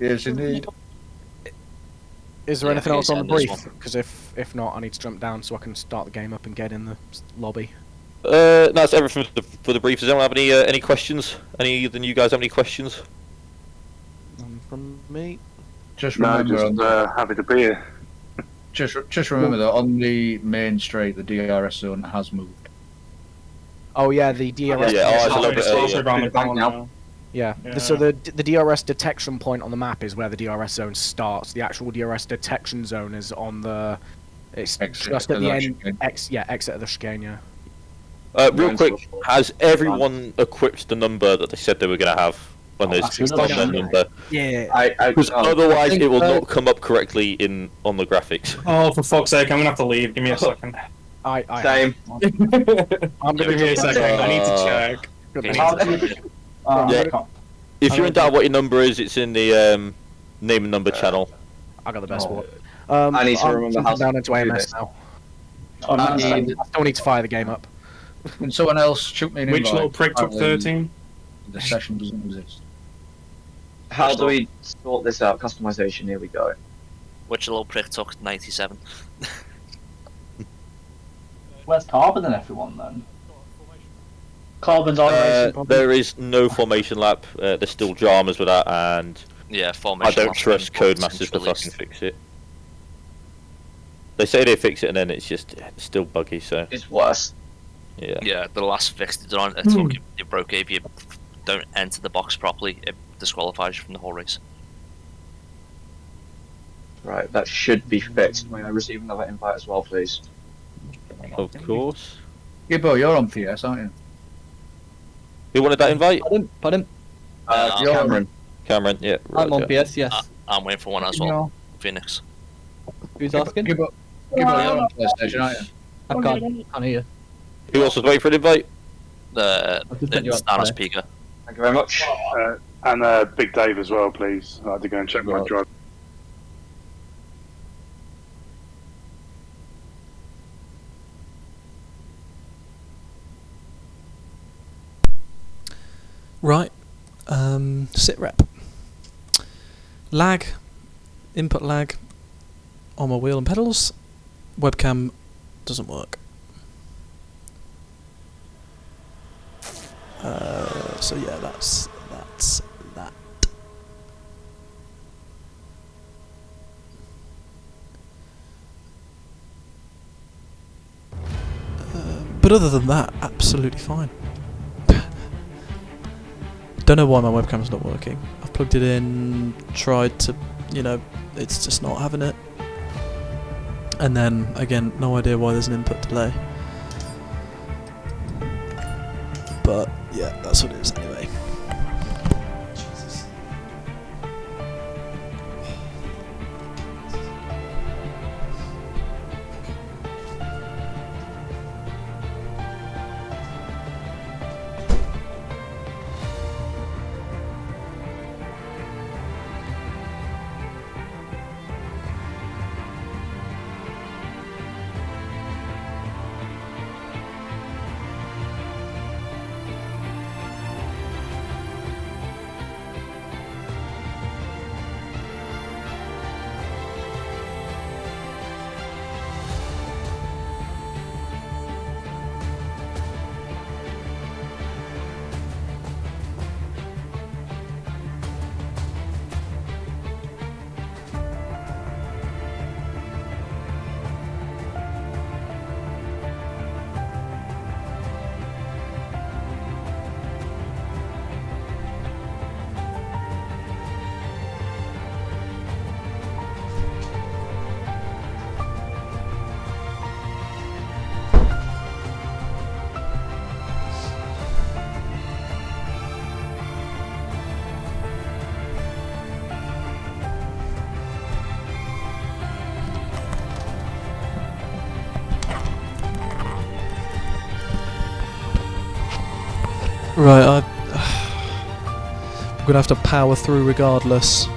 Yes, indeed. Is there anything else on the there's brief? Because if not, I need to jump down so I can start the game up and get in the lobby. That's everything for the brief. Does anyone have any questions? Any of you guys have any questions? From me. Just No, remember, just happy to be here. just remember that on the main straight, the DRS zone has moved. Oh yeah, the DRS. Yeah, it's a little bit closer around the back corner now. now. Yeah. Yeah. So the DRS detection point on the map is where the DRS zone starts. The actual DRS detection zone is on the. It's Exit just at of the the end. chicane. Exit of the chicane. Yeah. Real quick, has everyone equipped the number that they said they were going to have when there's that's on good. their number? Yeah. Because otherwise it will not come up correctly on the graphics. Oh, for fuck's sake, I'm gonna have to leave. Give me a second. Same. I'm Give gonna me a second. I need to check. Yeah. If you're in doubt what your number is, it's in the name and number channel. I got the best one. I need to I'm remember how down to into do AMS this. now. I I still need to fire the game up. Can someone else shoot me an Which invite? little prick took Apparently 13? The session doesn't exist. How do we sort this out? Customization, here we go. Which little prick took 97? Where's Carbon and everyone then? Carbon's on racing, probably. There is no formation lap. There's still dramas with that, and Yeah, formation. I don't last trust time, Codemasters since to release. fucking fix it. They say they fix it, and then it's just still buggy. So It's worse. yeah. Yeah, the last fix they did on it, fucking, it broke. If you don't enter the box properly, it disqualifies you from the whole race. Right, that should be fixed. May I receive another invite as well, please? Of course. Gibbo, you're on PS, aren't you? Who wanted that invite? Pardon? You're Cameron. Cameron. Yeah. I'm on Roger. PS, yes. I'm waiting for one as well. Phoenix. Who's asking? Gibbo, you're on PlayStation, aren't you? I can't hear. Who else was waiting for an invite? The I've just sent you up Star there. speaker. Thank you very much. And Big Dave as well, please. I had to go and check my Right. drive. Right, sit rep. Lag, input lag on my wheel and pedals. Webcam doesn't work. So yeah, that's that. But other than that, absolutely fine. Don't know why my webcam's not working. I've plugged it in, tried to, it's just not having it. And then, again, no idea why there's an input delay. But, yeah, that's what it is anyway. Jesus. Right, I'm gonna have to power through regardless.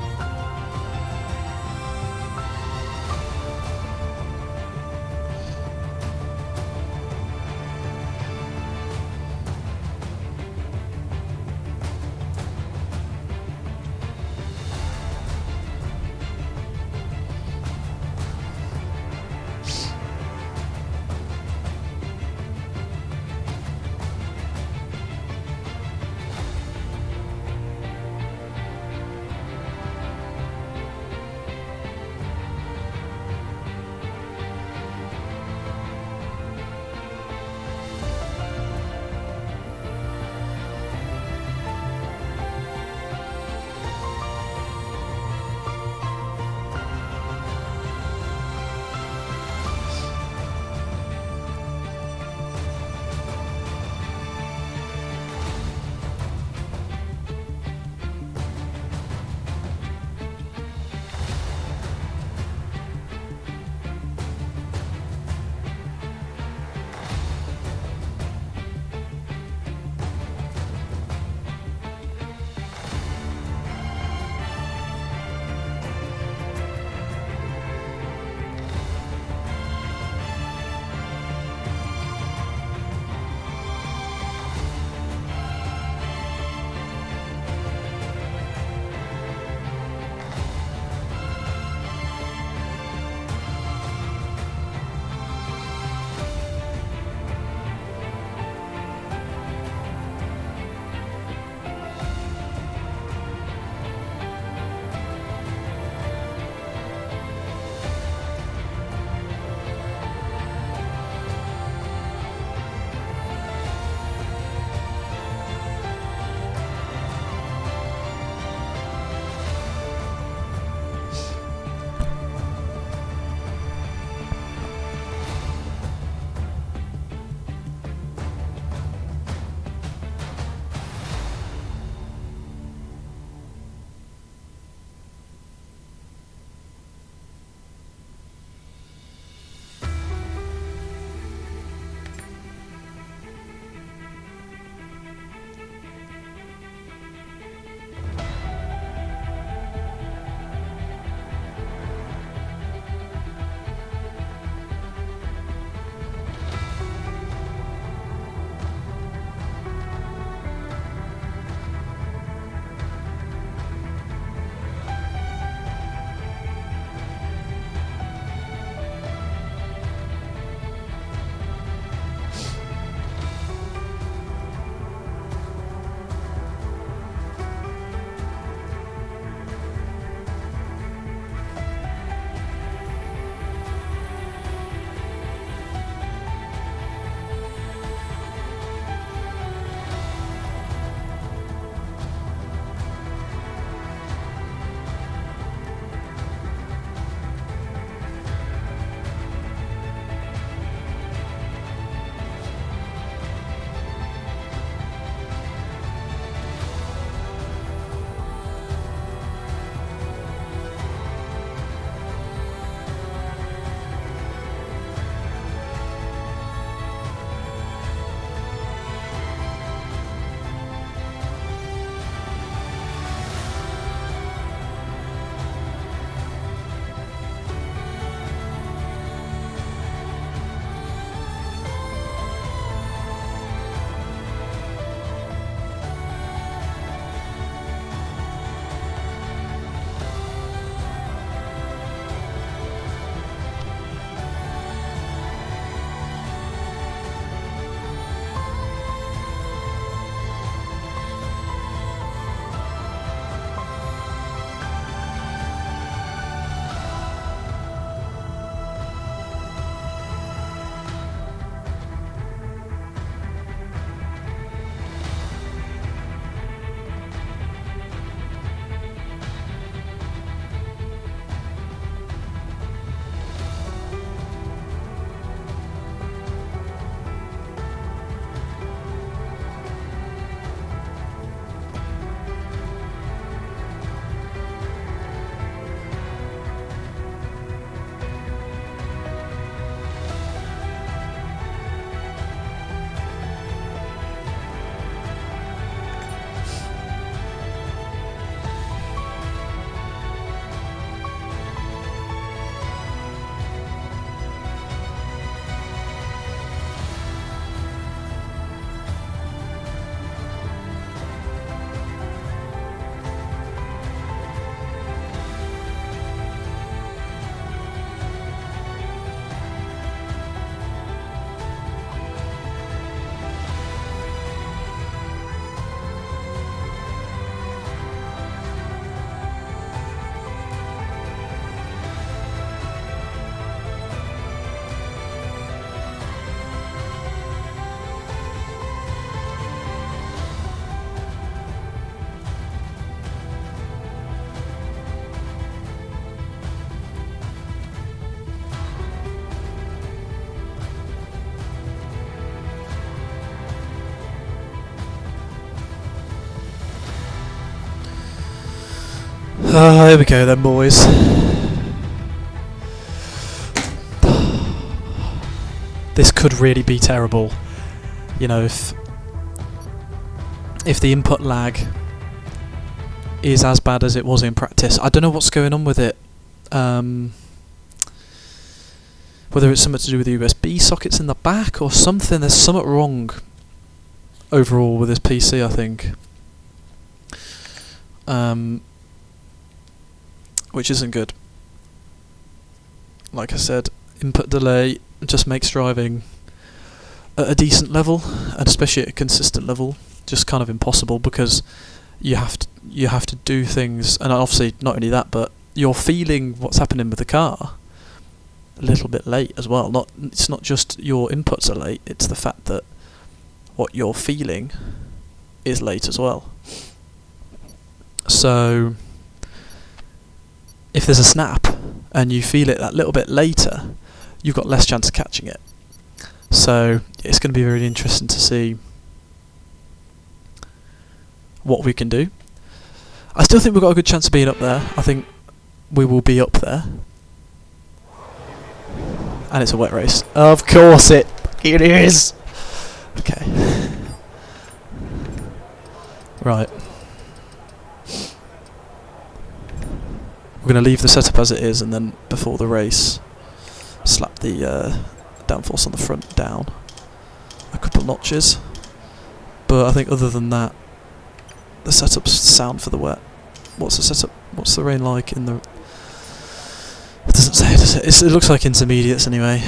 Here we go then, boys. This could really be terrible. You know, if the input lag is as bad as it was in practice. I don't know what's going on with it. Whether it's something to do with the USB sockets in the back or something. There's something wrong overall with this PC, I think. Which isn't good. Like I said, input delay just makes driving at a decent level, and especially at a consistent level, just kind of impossible, because you have to do things, and obviously not only that, but you're feeling what's happening with the car a little bit late as well. It's not just your inputs are late, it's the fact that what you're feeling is late as well. So if there's a snap and you feel it that little bit later, you've got less chance of catching it. So it's going to be very interesting to see what we can do. I still think we've got a good chance of being up there. I think we will be up there. And it's a wet race. Of course it is! Okay. Right. We're going to leave the setup as it is, and then before the race slap the downforce on the front down a couple notches. But I think other than that, the setup's sound for the wet. What's the setup? What's the rain like in the... It doesn't say, does it? It looks like intermediates anyway.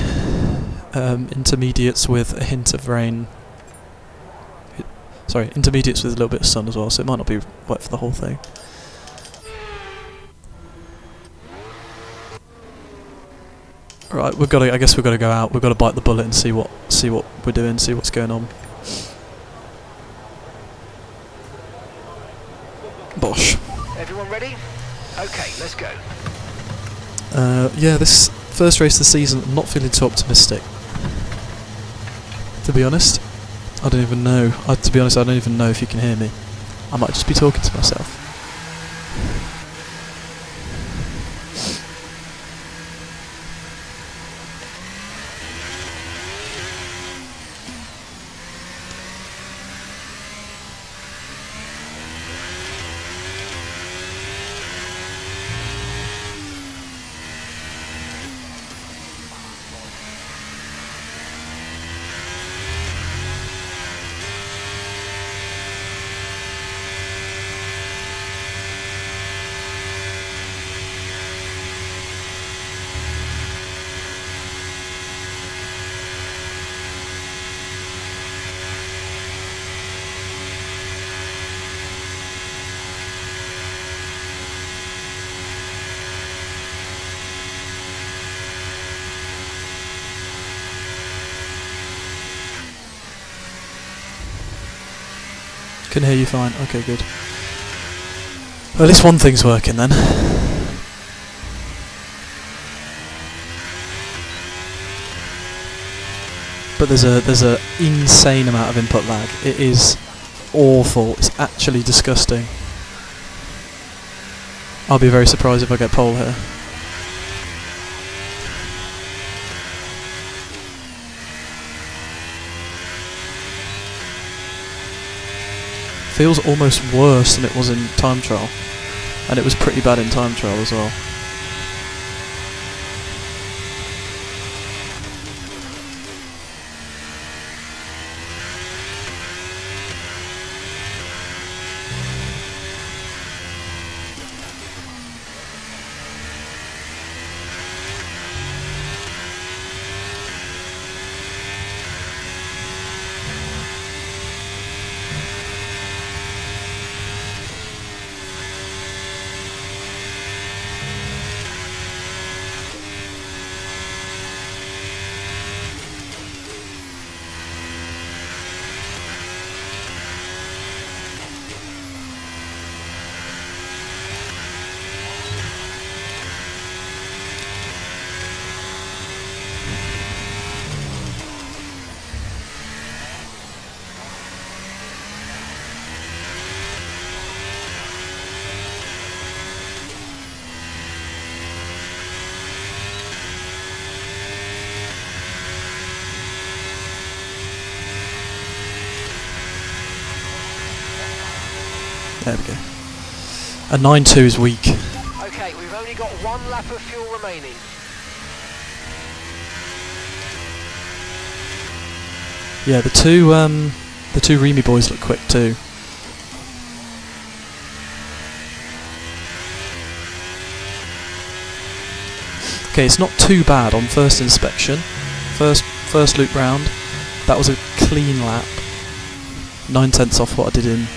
Intermediates with a hint of rain. Sorry, intermediates with a little bit of sun as well, so it might not be wet for the whole thing. Right, I guess we've got to go out. We've got to bite the bullet and see what we're doing, see what's going on. Bosh. Everyone ready? Okay, let's go. Yeah, this first race of the season, I'm not feeling too optimistic. To be honest, I don't even know. To be honest, I don't even know if you can hear me. I might just be talking to myself. Can hear you fine. Okay, good. Well, at least one thing's working then. But there's a insane amount of input lag. It is awful. It's actually disgusting. I'll be very surprised if I get pole here. Feels almost worse than it was in time trial, and it was pretty bad in time trial as well. There we go. A 9.2 is weak. Okay, we've only got 1 lap of fuel remaining. Yeah, the two Remy boys look quick too. Okay, it's not too bad on first inspection. First loop round. That was a clean lap. 9/10 off what I did in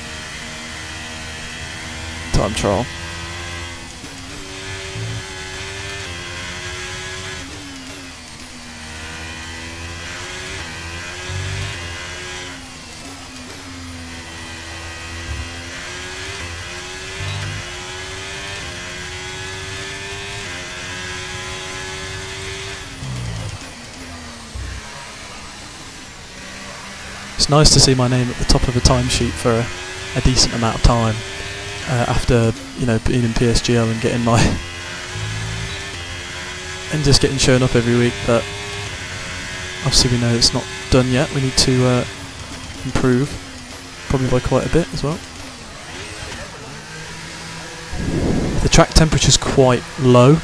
time trial. It's nice to see my name at the top of a timesheet for a decent amount of time after, you know, being in PSGL and getting my and just getting shown up every week. But obviously we know it's not done yet. We need to improve, probably by quite a bit as well. The track temperature's quite low,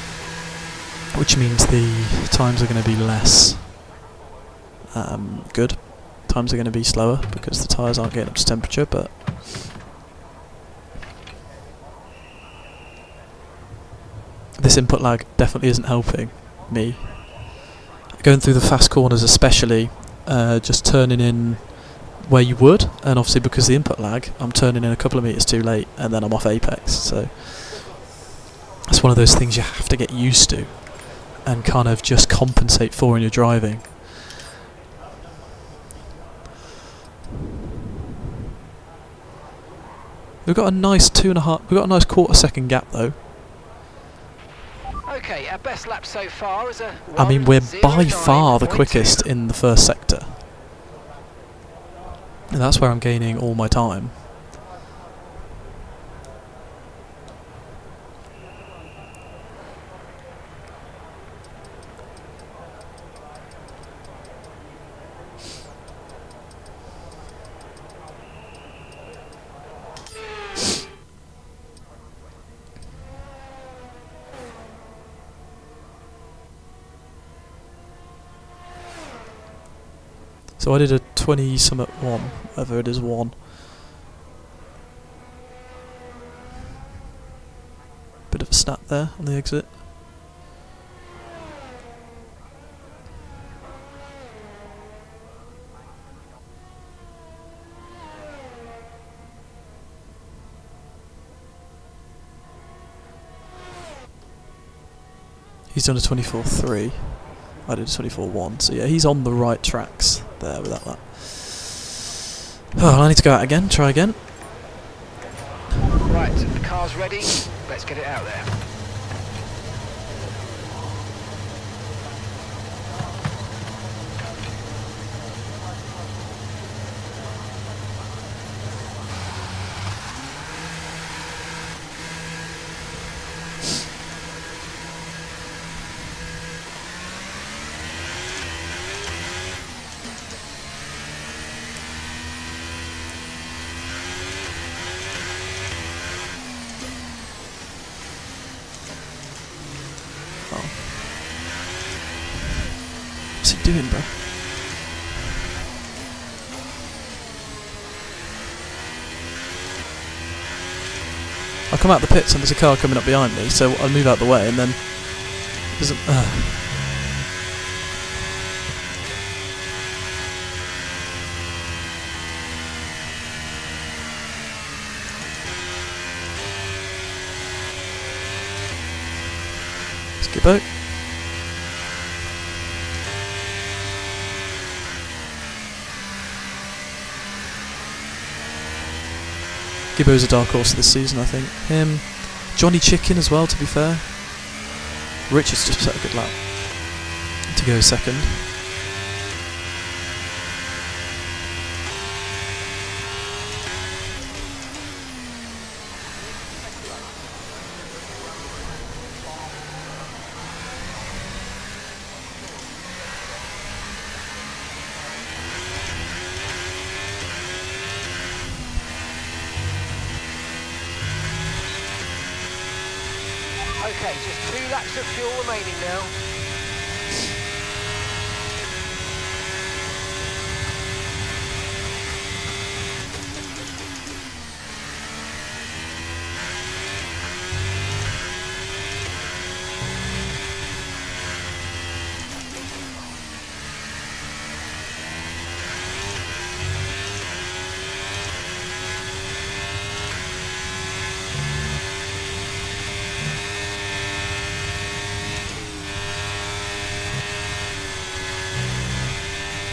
which means the times are going to be less good. Times are going to be slower because the tyres aren't getting up to temperature, but this input lag definitely isn't helping me. Going through the fast corners especially, just turning in where you would, and obviously because of the input lag, I'm turning in a couple of metres too late and then I'm off apex, so it's one of those things you have to get used to and kind of just compensate for in your driving. We've got a nice 2.5. We've got a nice quarter-second gap though. Okay, our best lap so far is a. I mean, we're by far the quickest in the first sector, and that's where I'm gaining all my time. So I did a 20 summit 1, whatever it is 1. Bit of a snap there on the exit. He's done a 24.3. I did a 24.1, so yeah, he's on the right tracks there with that lap. Oh, I need to go out again, try again. Right, the car's ready. Let's get it out there. What's he doing, bro? I come out the pits and there's a car coming up behind me, so I'll move out the way and then there's a, Skippo. Gibbo's a dark horse this season, I think. Him, Johnny Chicken as well, to be fair. Richard's just set a good lap to go second. Okay, just 2 laps of fuel remaining now.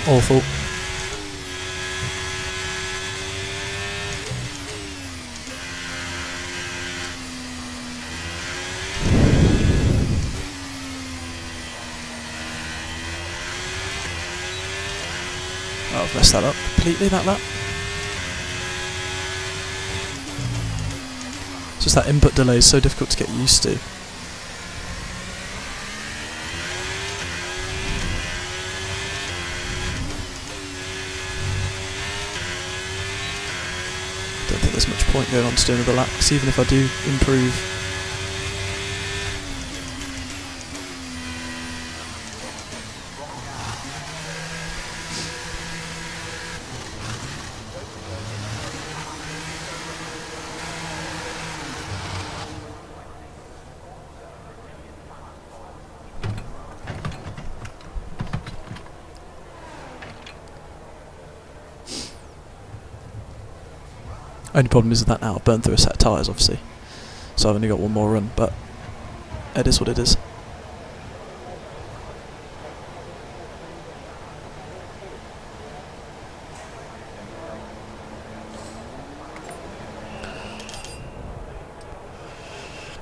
Awful. Oh, I've messed that up completely, that lap. Just that input delay is so difficult to get used to. Don't think there's much point going on to do another lap, because even if I do improve, only problem is with that now, I've burned through a set of tyres obviously, so I've only got one more run, but it is what it is.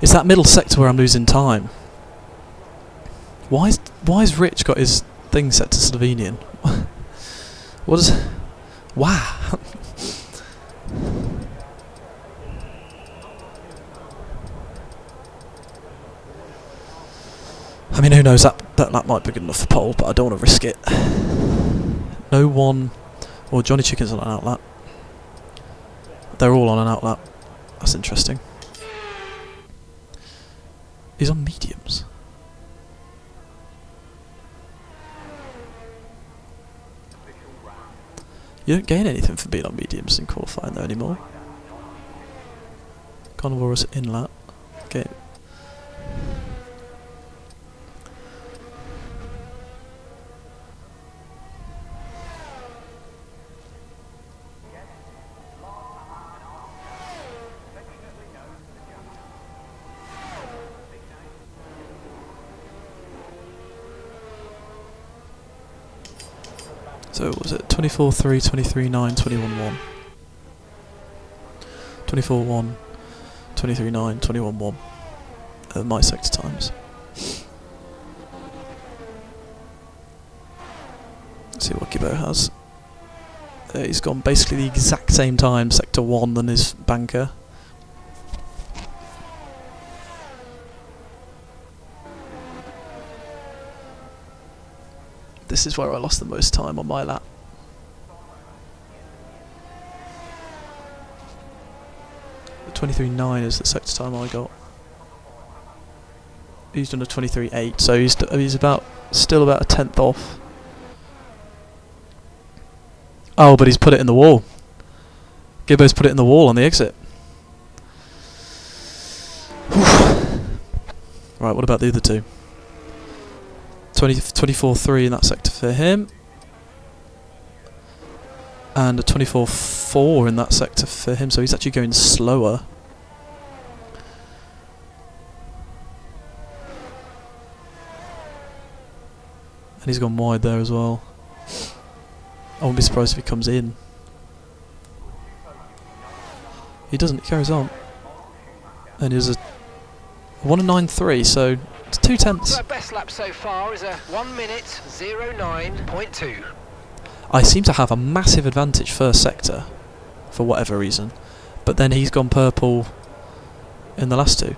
It's that middle sector where I'm losing time. Why's Rich got his thing set to Slovenian? What is... Wow! I mean, who knows, that lap might be good enough for pole, but I don't want to risk it. No one... Well, Johnny Chicken's on an out lap. They're all on an out lap. That's interesting. He's on mediums. You don't gain anything for being on mediums in qualifying though anymore. Carnivorous in lap. Okay. So was it 24.3, 23.9, 21.1? 24.1, 23.9, 21.1 my sector times. Let's see what Gibbo has. He's gone basically the exact same time, sector 1, than his banker. This is where I lost the most time on my lap. The 23.9 is the sector time I got. He's done a 23.8, so he's still about a tenth off. Oh, but he's put it in the wall. Gibbo's put it in the wall on the exit. Right, what about the other two? 24.3 in that sector for him, and a 24.4 in that sector for him, so he's actually going slower. And he's gone wide there as well. I wouldn't be surprised if he comes in. He doesn't, he carries on. And he's a 1:09.3, so it's 2 tenths. So our best lap so far is a 1 minute 09.2. I seem to have a massive advantage first sector, for whatever reason, but then he's gone purple in the last two.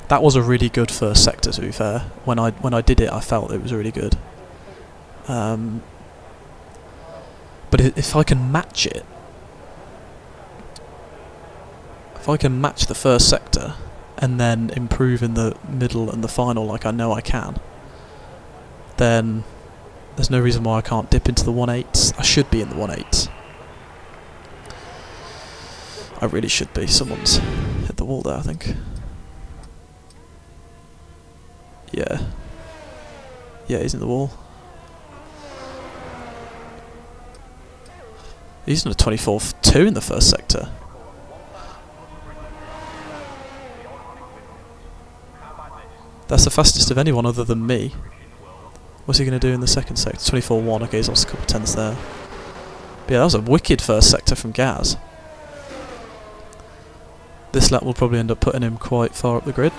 That was a really good first sector, to be fair. When I did it, I felt it was really good. But if I can match it, if I can match the first sector and then improve in the middle and the final like I know I can, then there's no reason why I can't dip into the 1/8s. I should be in the 1/8s. I really should be. Someone's hit the wall there, I think. Yeah. Yeah, he's in the wall. He's in a 24-2 in the first sector. That's the fastest of anyone other than me. What's he going to do in the second sector? 24-1. Okay, he's lost a couple of tenths there. But yeah, that was a wicked first sector from Gaz. This lap will probably end up putting him quite far up the grid.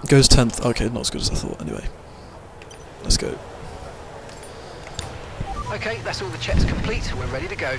Goes 10th. Okay, not as good as I thought anyway. Let's go. Okay, that's all the checks complete. We're ready to go.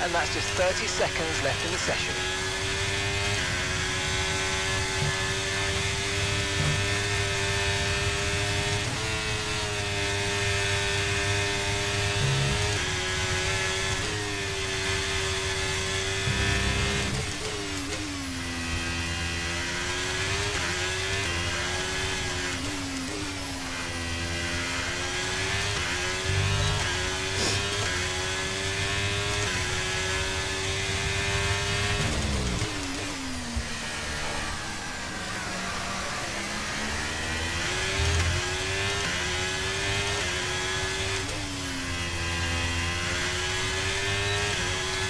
And that's just 30 seconds left in the session.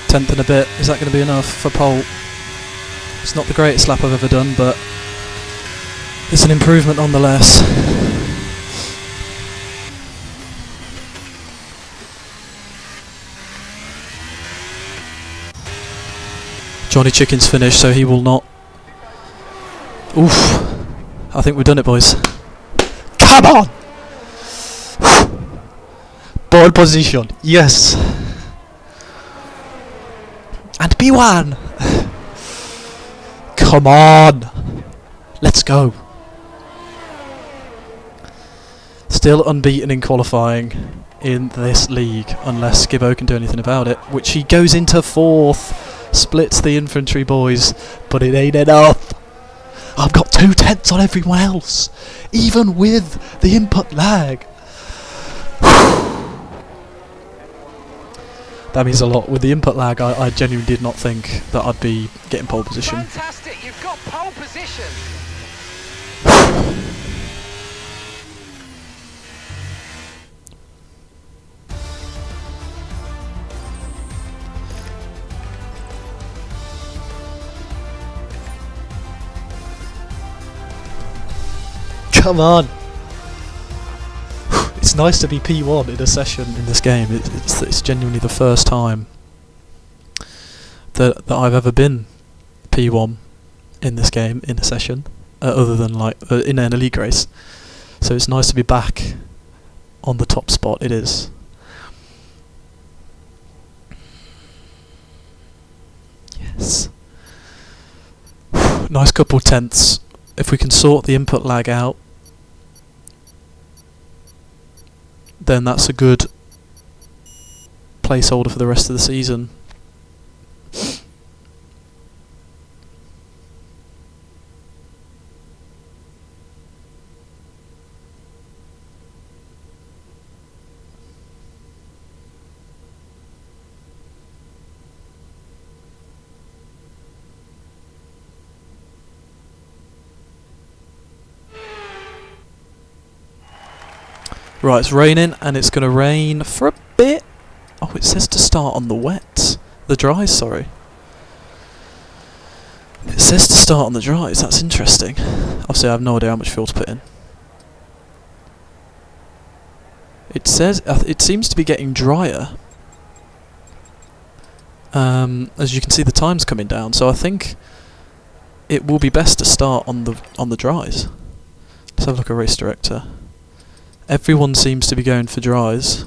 Tenth and a bit. Is that going to be enough for pole? It's not the greatest lap I've ever done, but it's an improvement nonetheless. Johnny Chicken's finished, so he will not. Oof. I think we've done it, boys. Come on! Ball position. Yes. And P1! Come on! Let's go. Still unbeaten in qualifying in this league, unless Skibbo can do anything about it, which he goes into 4th. splits the infantry boys, but it ain't enough. I've got 2/10 on everyone else, even with the input lag. That means a lot. With the input lag, I genuinely did not think that I'd be getting pole position. Fantastic, you've got pole position. Come on! It's nice to be P1 in a session in this game. It's genuinely the first time that I've ever been P1 in this game in a session, other than like in an elite race. So it's nice to be back on the top spot. It is. Yes. Nice couple tenths. If we can sort the input lag out, then that's a good placeholder for the rest of the season. Right, it's raining, and it's going to rain for a bit. Oh, it says to start on the wet. The dries, sorry. It says to start on the dries, that's interesting. Obviously, I have no idea how much fuel to put in. It says, it seems to be getting drier. As you can see, the time's coming down, so I think it will be best to start on the dries. Let's have a look at race director. Everyone seems to be going for dries.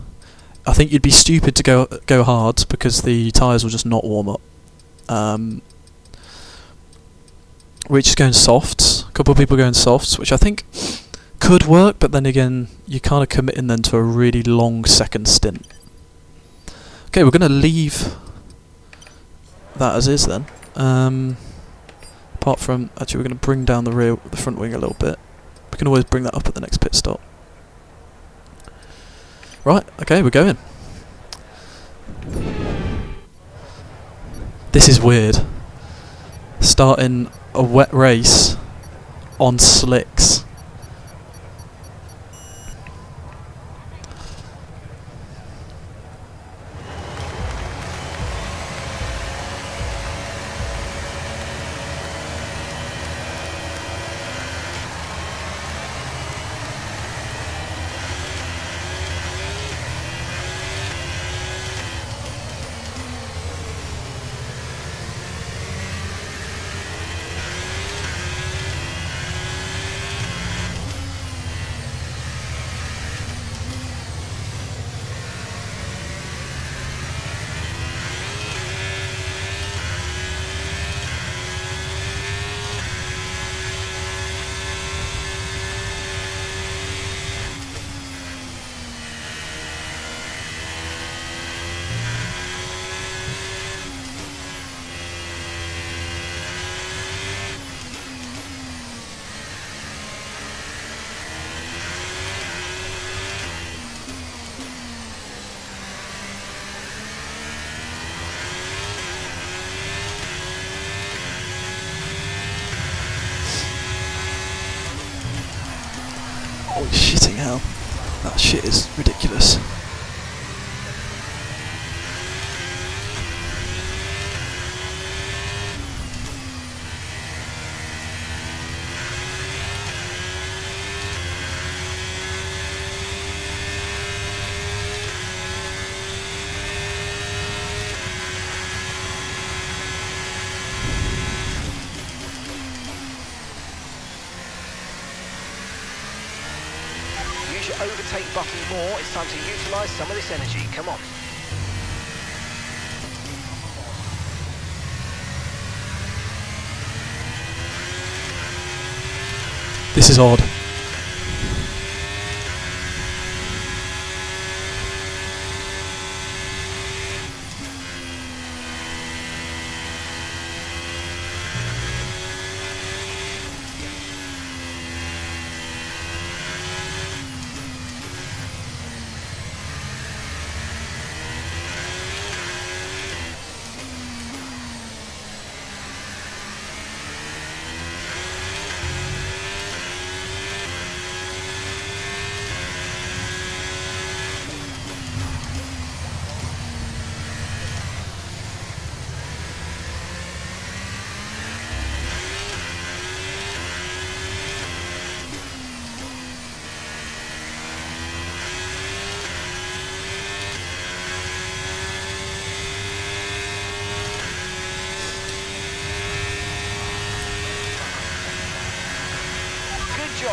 I think you'd be stupid to go hard because the tyres will just not warm up. Rich is going softs. A couple of people going softs, which I think could work, but then again, you're kind of committing then to a really long second stint. Okay, we're going to leave that as is then. Apart from, actually, we're going to bring down the front wing a little bit. We can always bring that up at the next pit stop. Right, okay, we're going. This is weird. Starting a wet race on slicks. Shitting hell. That shit is ridiculous. Use your overtake button more. It's time to utilise some of this energy. Come on. This is odd.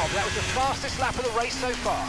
job. That was the fastest lap of the race so far.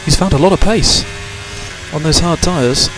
He's found a lot of pace on those hard tyres.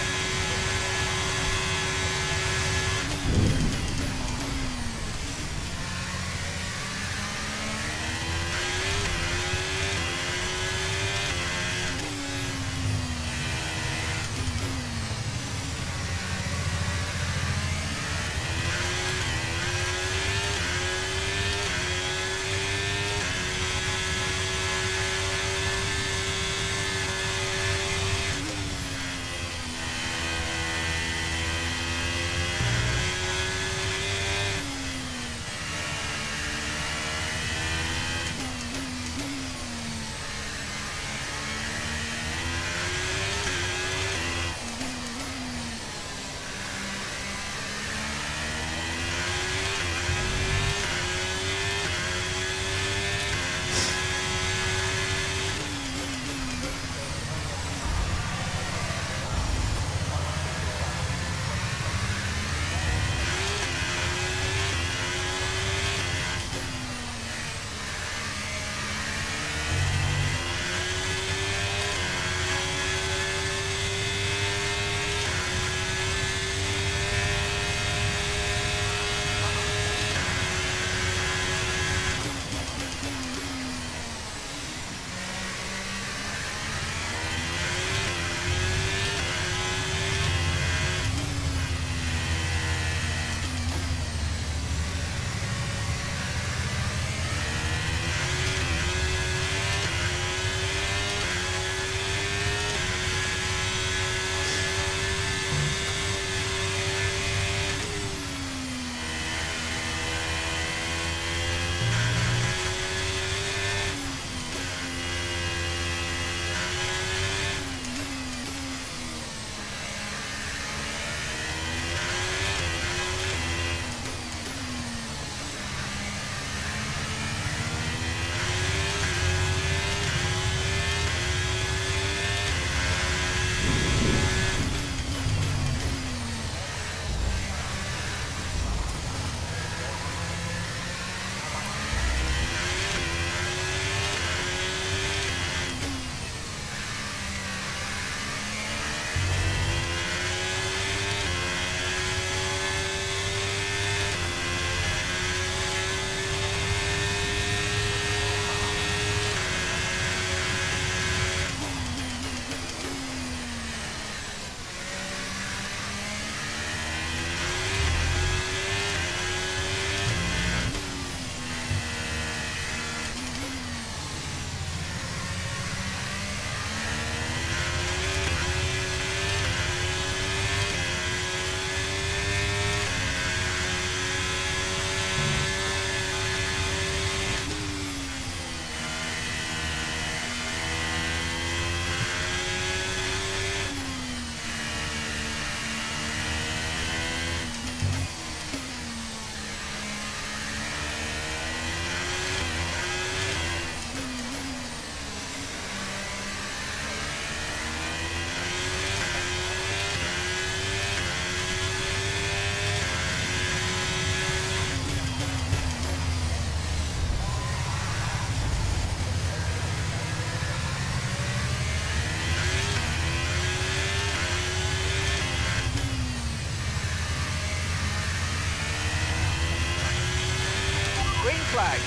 green flag.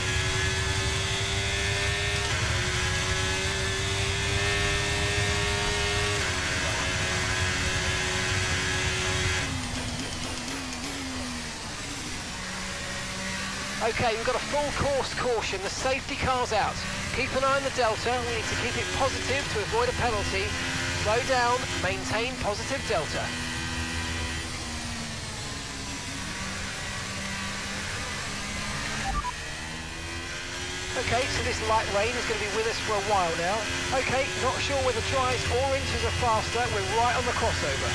Okay, we've got a full course caution. The safety car's out. Keep an eye on the delta. We need to keep it positive to avoid a penalty. Slow down, maintain positive delta. Okay, so this light rain is going to be with us for a while now. Okay, not sure whether dries or inches are faster. We're right on the crossover.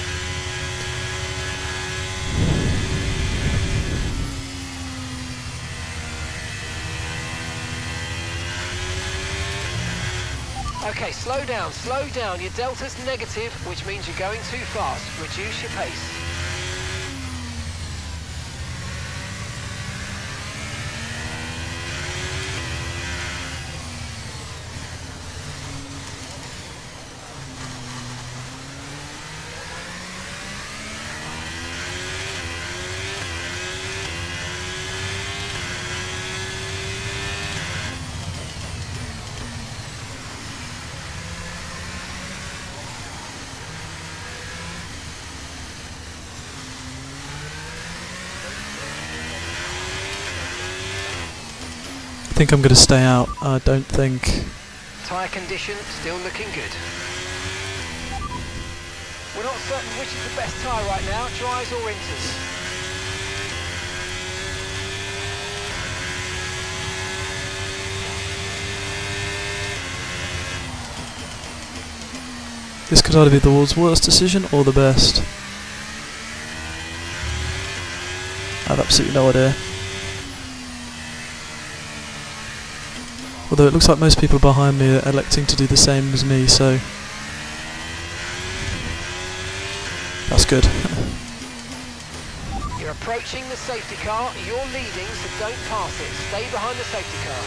Okay, slow down. Your delta's negative, which means you're going too fast. Reduce your pace. I think I'm going to stay out. I don't think... Tyre condition still looking good. We're not certain which is the best tyre right now, dries or inters. This could either be the world's worst decision or the best. I have absolutely no idea. Although it looks like most people behind me are electing to do the same as me, so... that's good. You're approaching the safety car, you're leading, so don't pass it. Stay behind the safety car.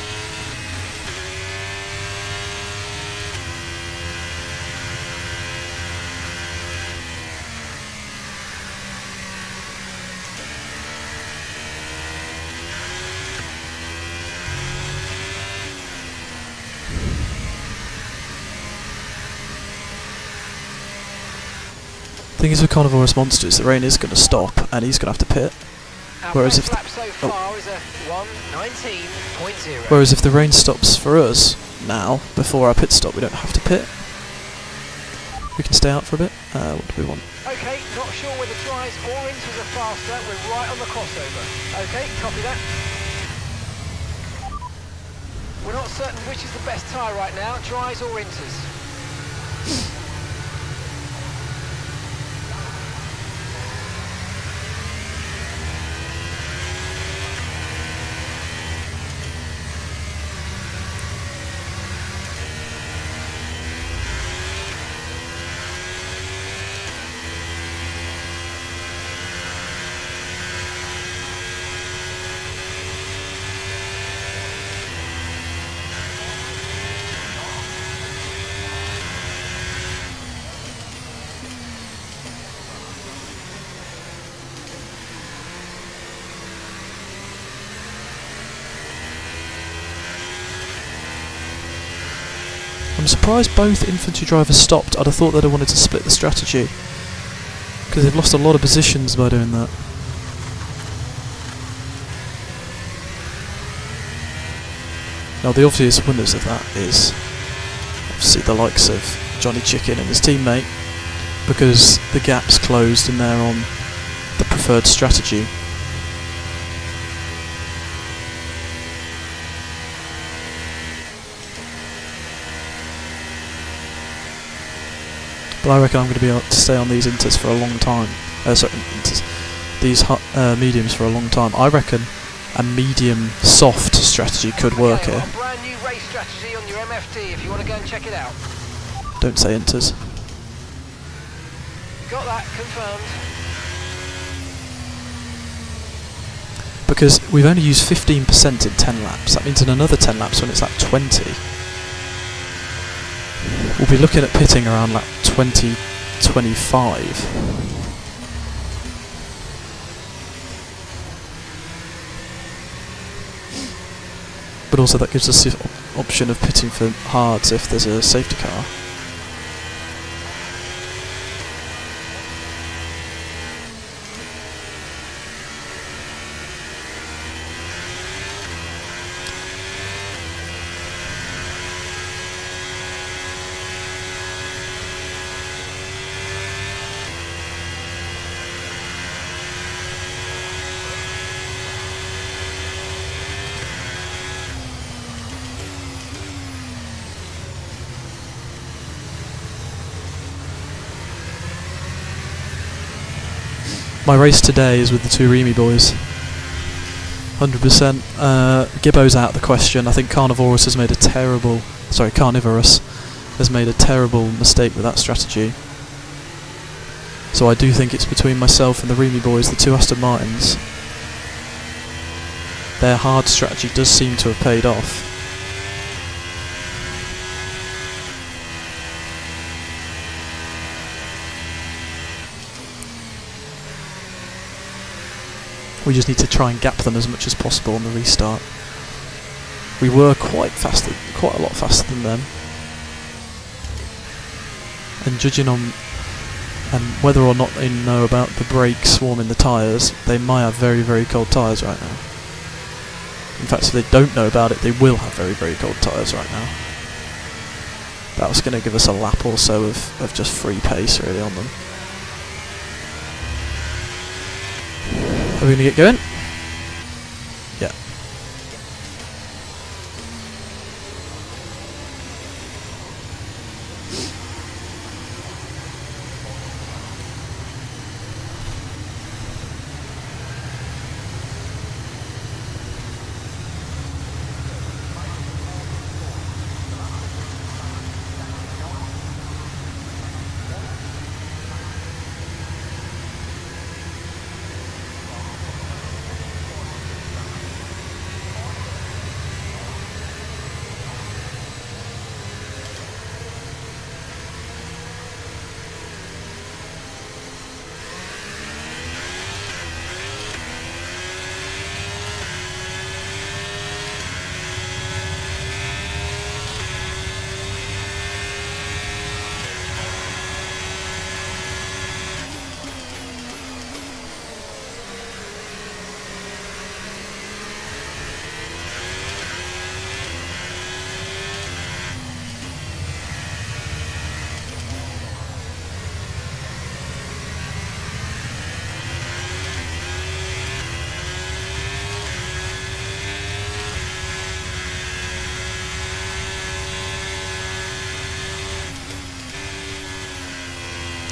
Thing is with Carnivorous Monsters, the rain is going to stop and he's going to have to pit. Our Whereas best if lap so far is a 1:19.0. Whereas if the rain stops for us now, before our pit stop, we don't have to pit. We can stay out for a bit. What do we want? Okay, not sure whether dries or inters are faster. We're right on the crossover. Okay, copy that. We're not certain which is the best tyre right now, dries or inters. I'm surprised both infantry drivers stopped. I'd have thought they'd have wanted to split the strategy, because they've lost a lot of positions by doing that. Now the obvious winners of that is obviously the likes of Johnny Chicken and his teammate, because the gap's closed and they're on the preferred strategy. But I reckon I'm going to be able to stay on these inters for a long time. Sorry, inters. These mediums for a long time. I reckon a medium soft strategy could work Okay, here. I've got a brand new race strategy on your MFD if you want to go and check it out. Don't say inters. Got that confirmed. Because we've only used 15% in 10 laps. That means in another 10 laps when it's lap 20, we'll be looking at pitting around lap 20, 25. but also that gives us the option of pitting for hards if there's a safety car. My race today is with the two Remy boys. 100%. Gibbo's out of the question. I think Carnivorous has made a terrible... Sorry, Carnivorous has made a terrible mistake with that strategy. So I do think it's between myself and the Remy boys, the two Aston Martins. Their hard strategy does seem to have paid off. We just need to try and gap them as much as possible on the restart. We were quite a lot faster than them. And judging on whether or not they know about the brakes warming the tyres, they might have very, very cold tyres right now. In fact, if they don't know about it, they will have very, very cold tyres right now. That was going to give us a lap or so of just free pace really on them. Are we going to get going? Yeah.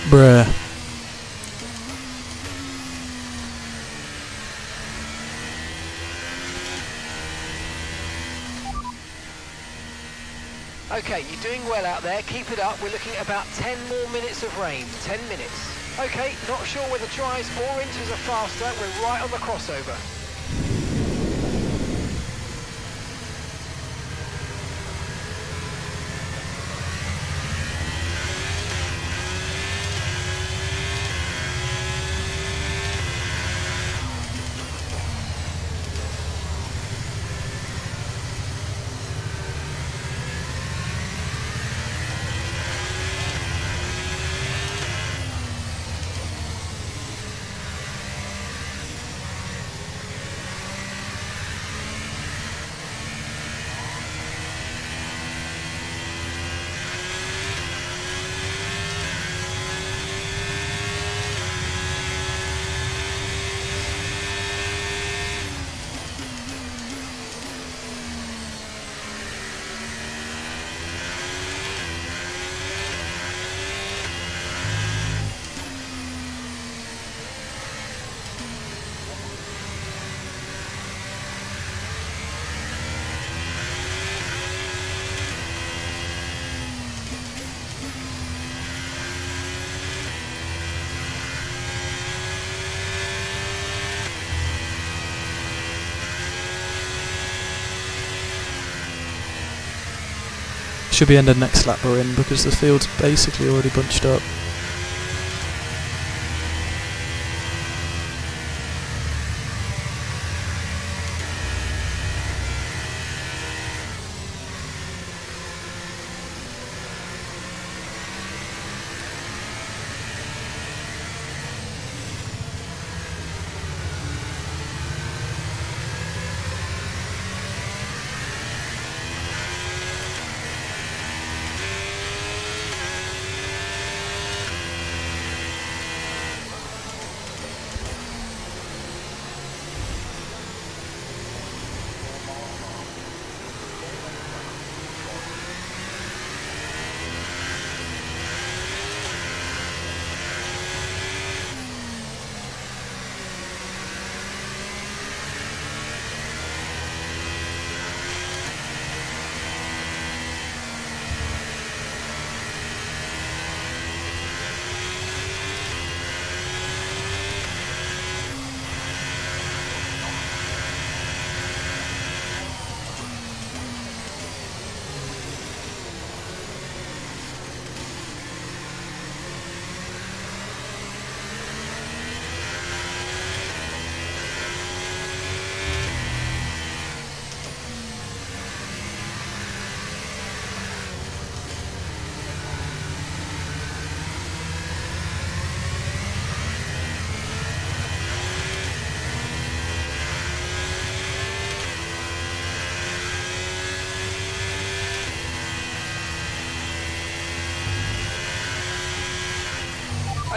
Bruh. Okay, you're doing well out there. Keep it up. We're looking at about 10 more minutes of rain. 10 minutes. Okay, not sure whether dries or inters are faster. We're right on the crossover. Should be ending next lap we're in because the field's basically already bunched up.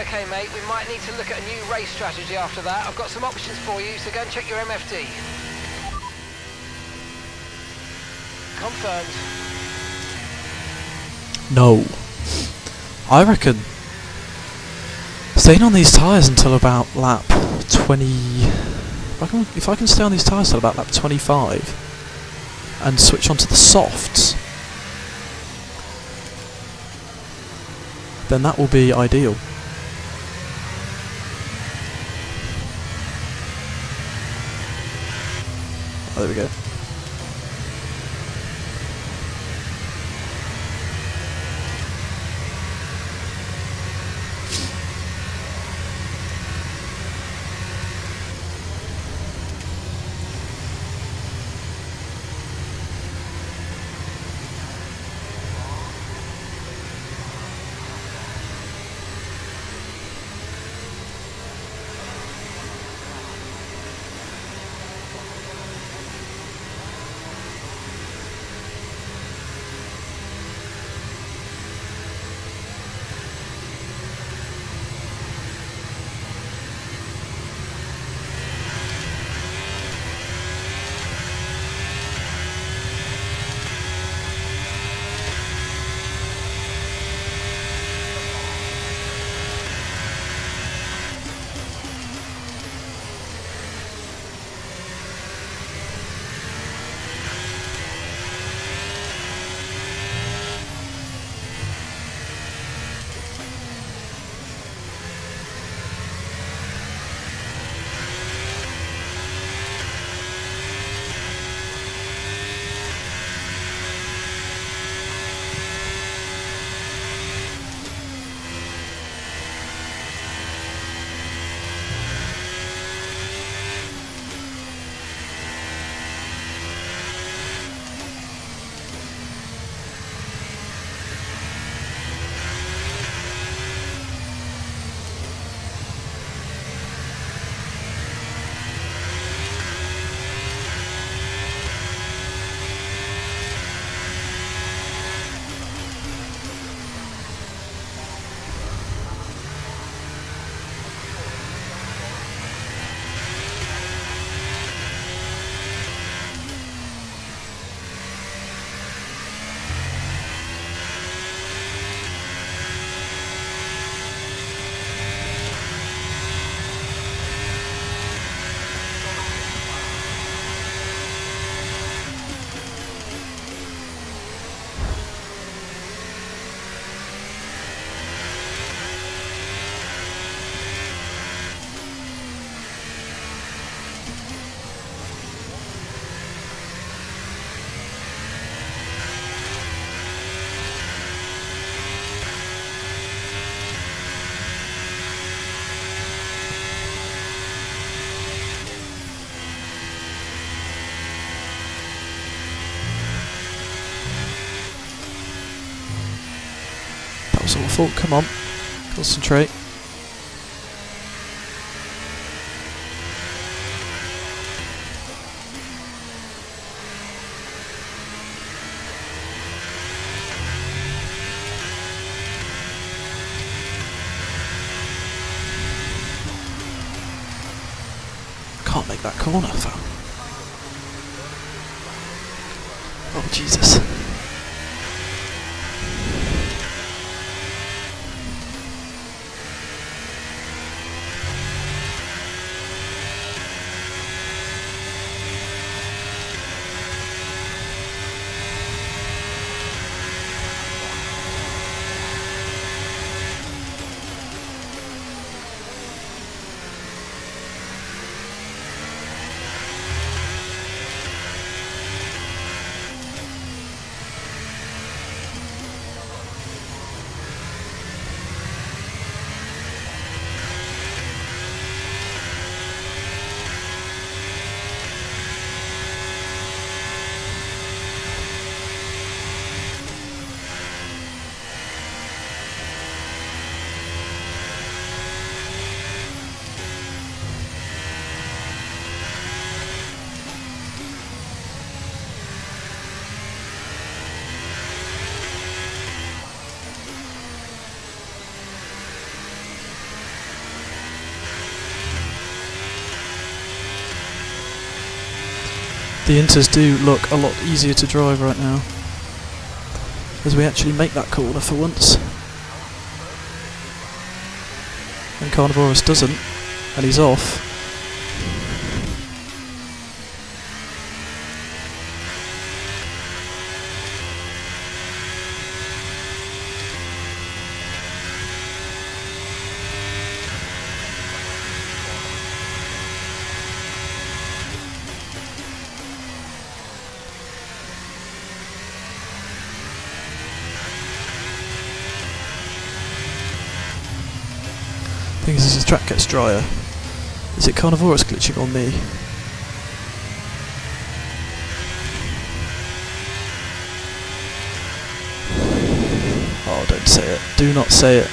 Okay, mate, we might need to look at a new race strategy after that. I've got some options for you, so go and check your MFD. Confirmed. No. I reckon staying on these tyres until about lap 20... If I can stay on these tyres till about lap 25 and switch onto the softs, then that will be ideal. Oh, there we go. That was awful. Come on. Concentrate. Can't make that corner, fam. Oh, Jesus. The Inters do look a lot easier to drive right now, as we actually make that corner for once. And Carnivorous doesn't, and he's off. I think as the track gets drier, is it Carnivorous glitching on me? Oh, don't say it. Do not say it.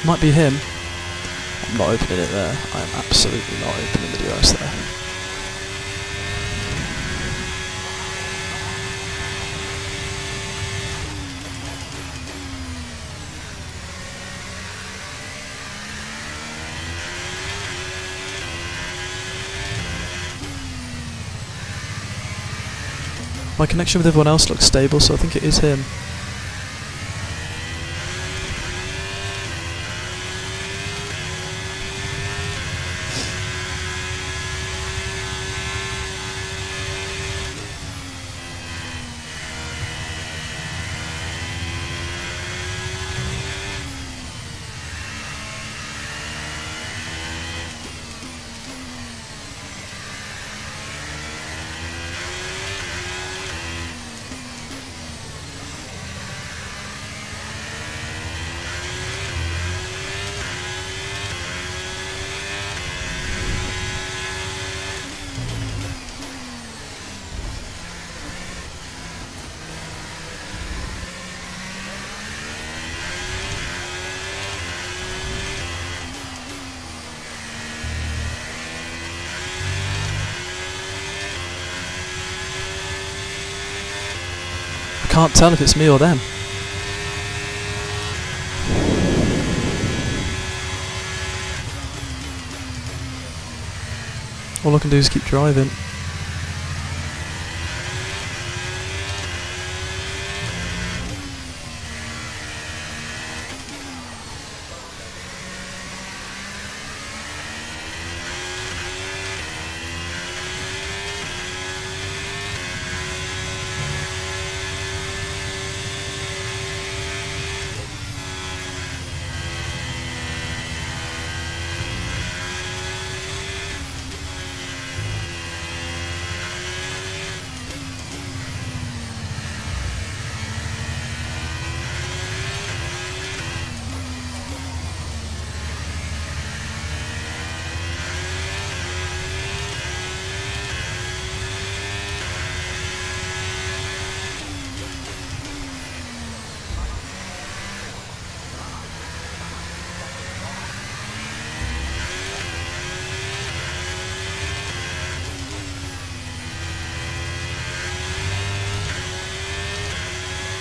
Might be him. I'm not opening it there. I am absolutely not opening the DRS there. My connection with everyone else looks stable, so I think it is him. I can't tell if it's me or them. All I can do is keep driving.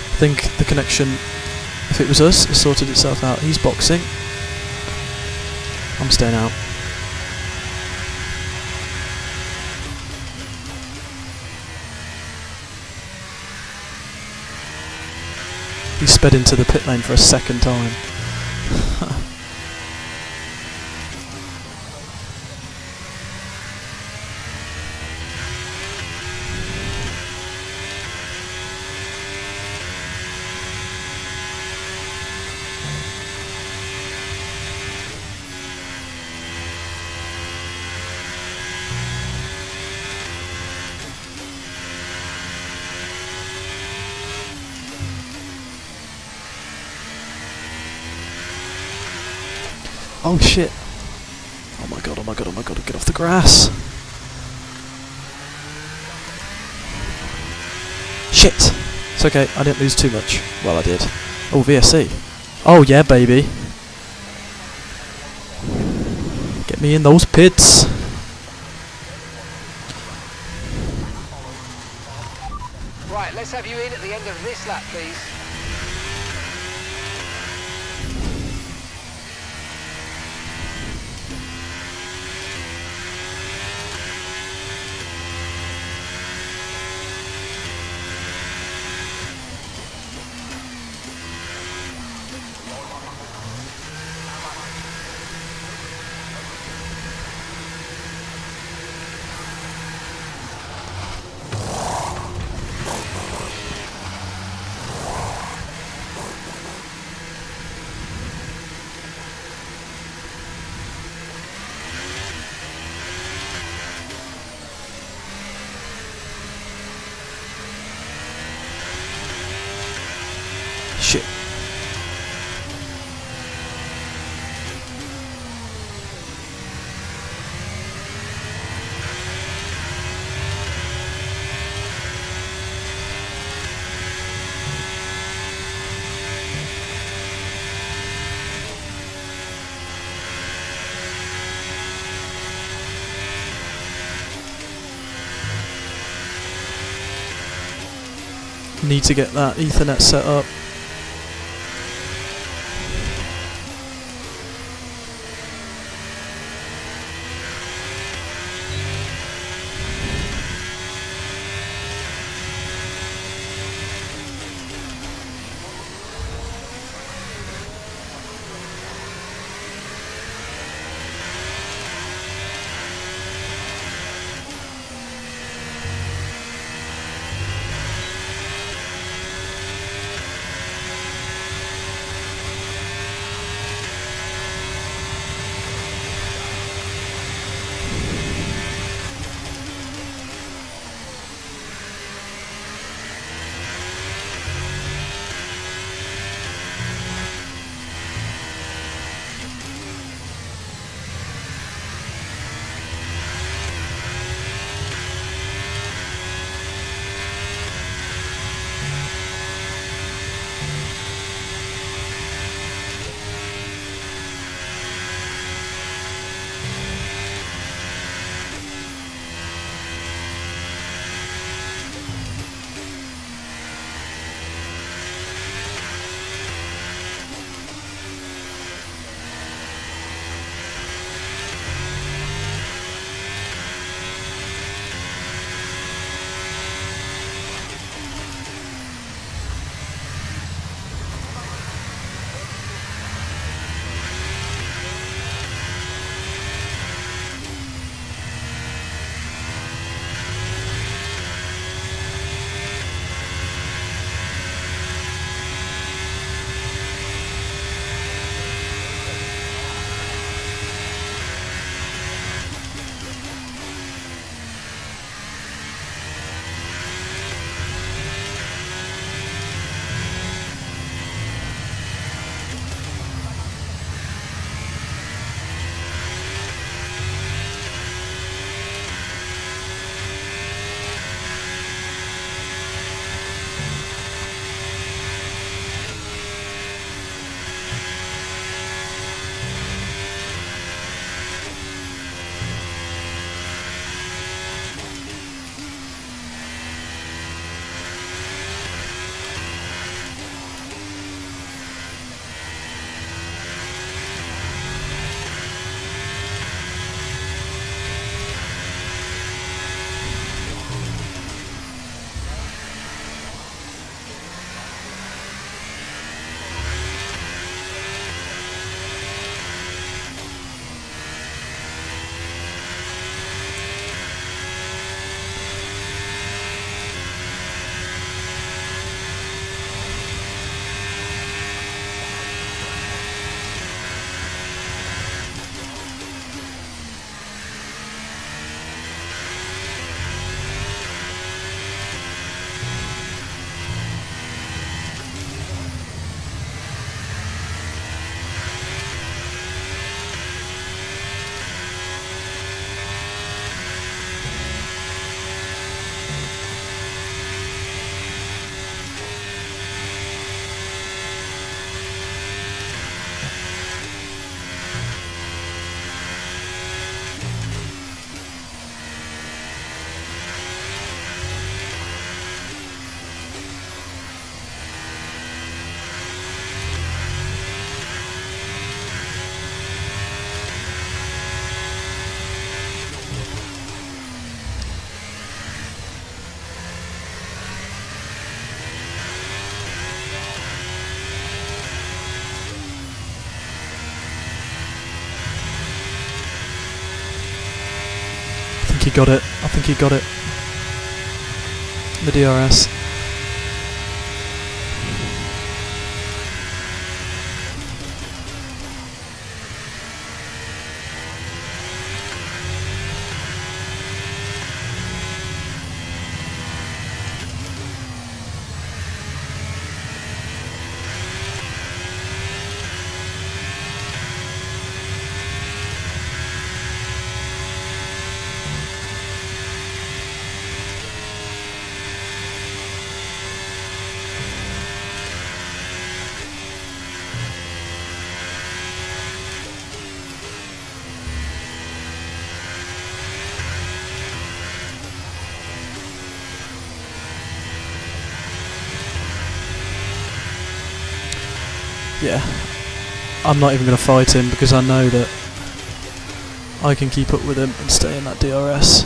I think the connection, if it was us, has sorted itself out. He's boxing. I'm staying out. He sped into the pit lane for a second time. Oh shit. Oh my god, oh my god, oh my god, get off the grass. Shit! It's okay, I didn't lose too much. Well, I did. Oh, VSC. Oh yeah, baby. Get me in those pits. Right, let's have you in at the end of this lap, please. Shit. Need to get that Ethernet set up. he got it. I think he got it. The DRS. Yeah, I'm not even going to fight him because I know that I can keep up with him and stay in that DRS.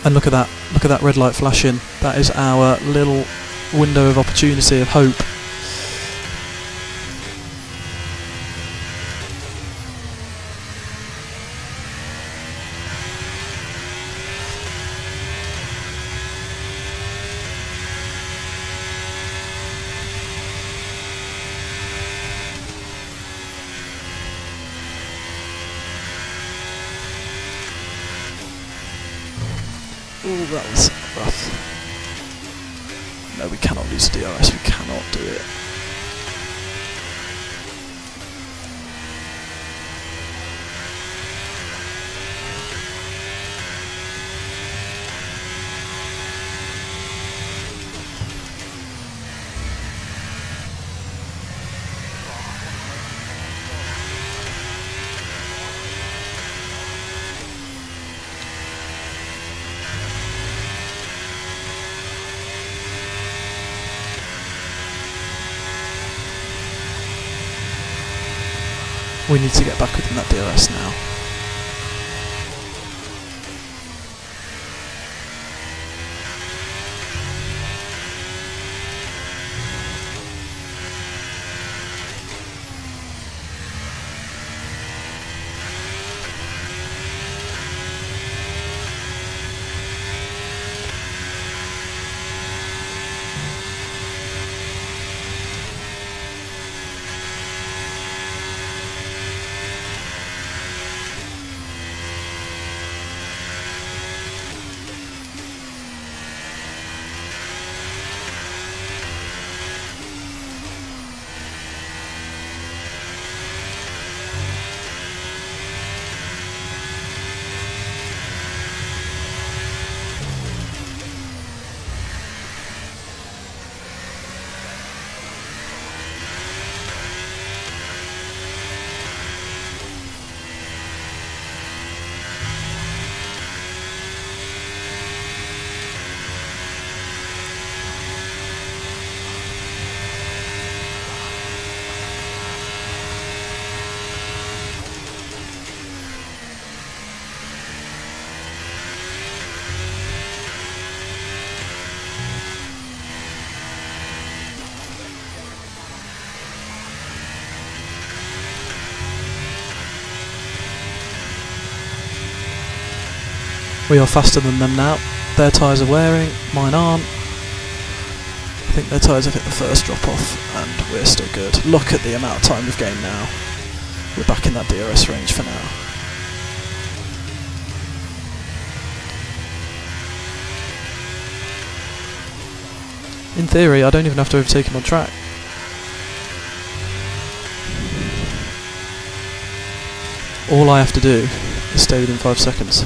And look at that red light flashing. That is our little window of opportunity, of hope. Ooh, that was rough. No, we cannot lose DRS, we cannot do it. We need to get back within that DRS now. We are faster than them now. Their tyres are wearing, mine aren't. I think their tyres have hit the first drop off and we're still good. Look at the amount of time we've gained now. We're back in that DRS range for now. In theory, I don't even have to overtake him on track. All I have to do is stay within 5 seconds.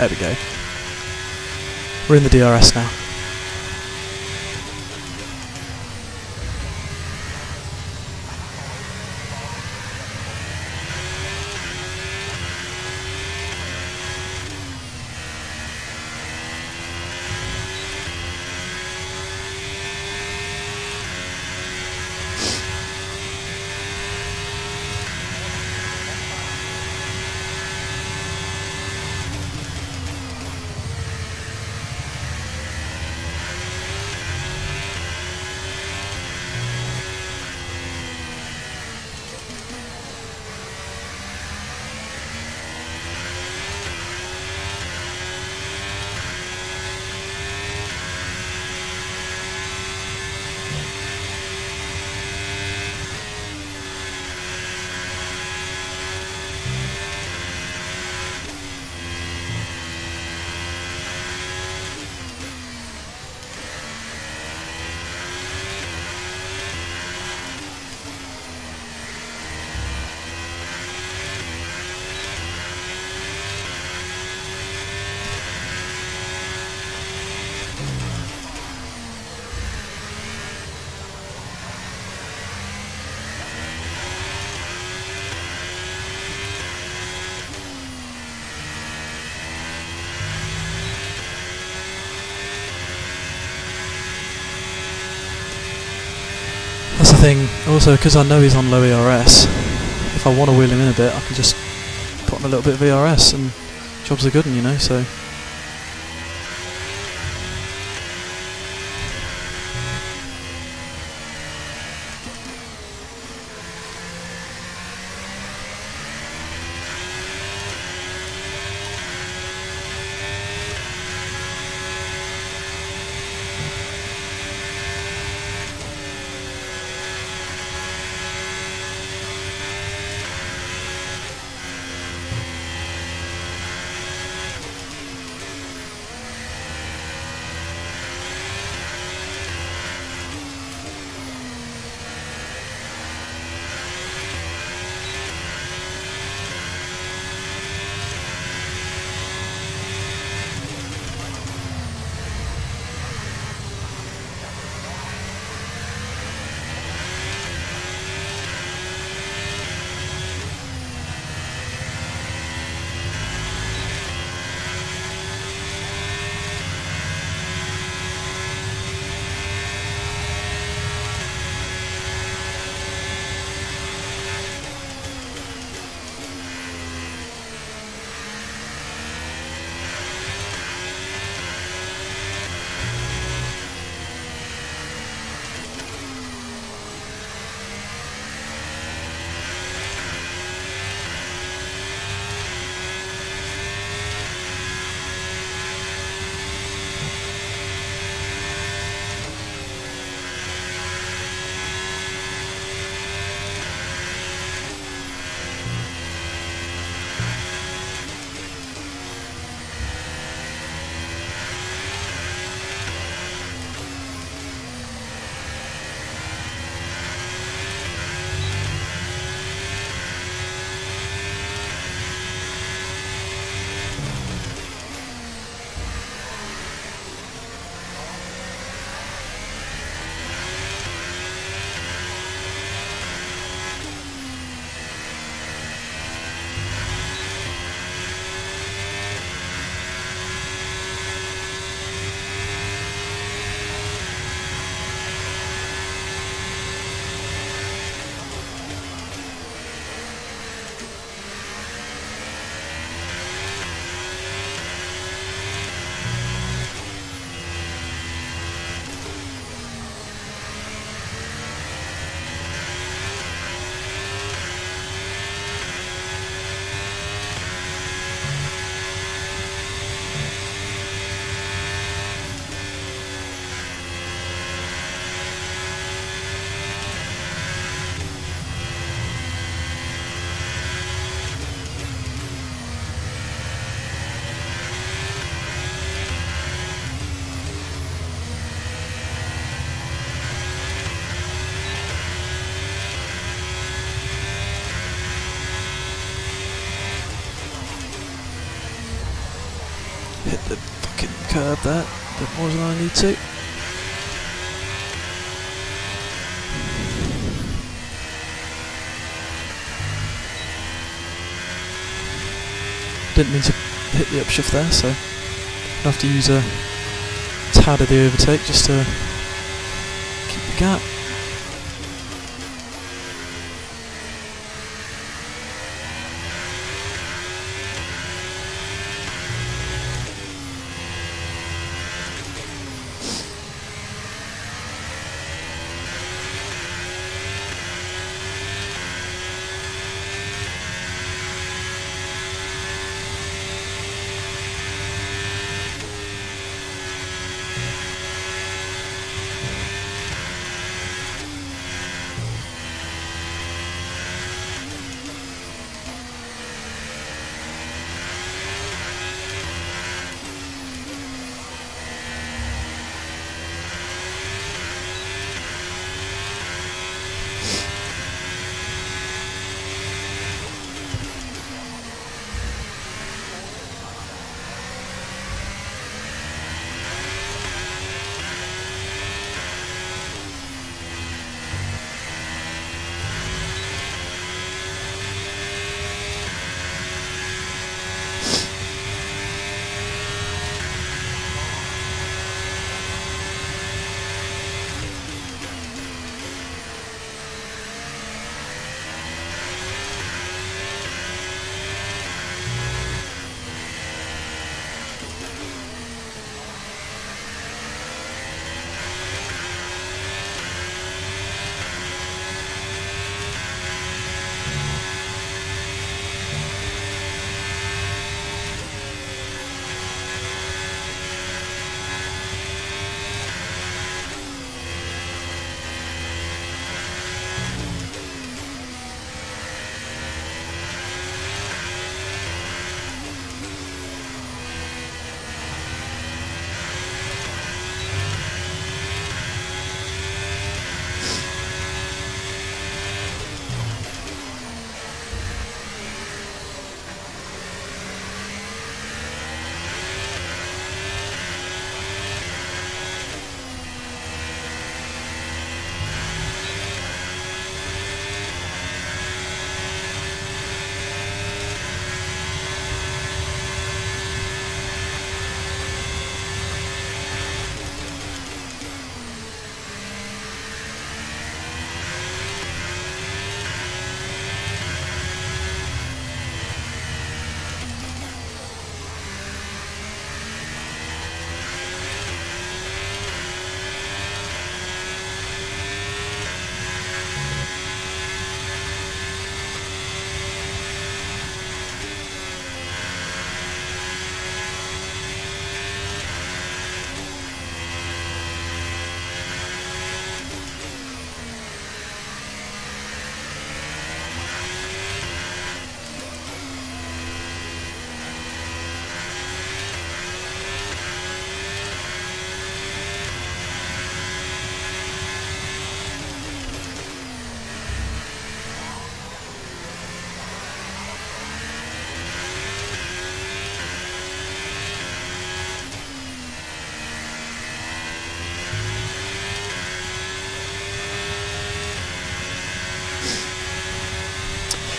There we go. We're in the DRS now. That's the thing, also because I know he's on low ERS, if I want to wheel him in a bit I can just put on a little bit of ERS and jobs are good, you know, so... back in the curve there, a bit more than I need to. Didn't mean to hit the upshift there, so I'll have to use a tad of the overtake just to keep the gap.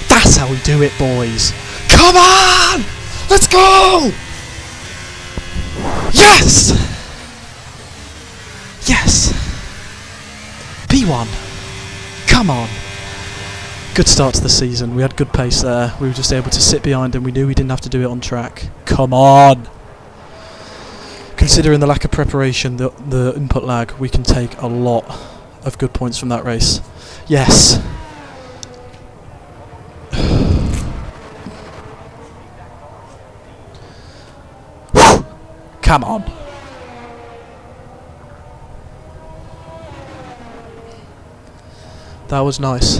That's how we do it, boys. Come on! Let's go! Yes! Yes! P1. Come on. Good start to the season. We had good pace there. We were just able to sit behind him. We knew we didn't have to do it on track. Come on! Considering the lack of preparation, the input lag, we can take a lot of good points from that race. Yes! Come on! That was nice.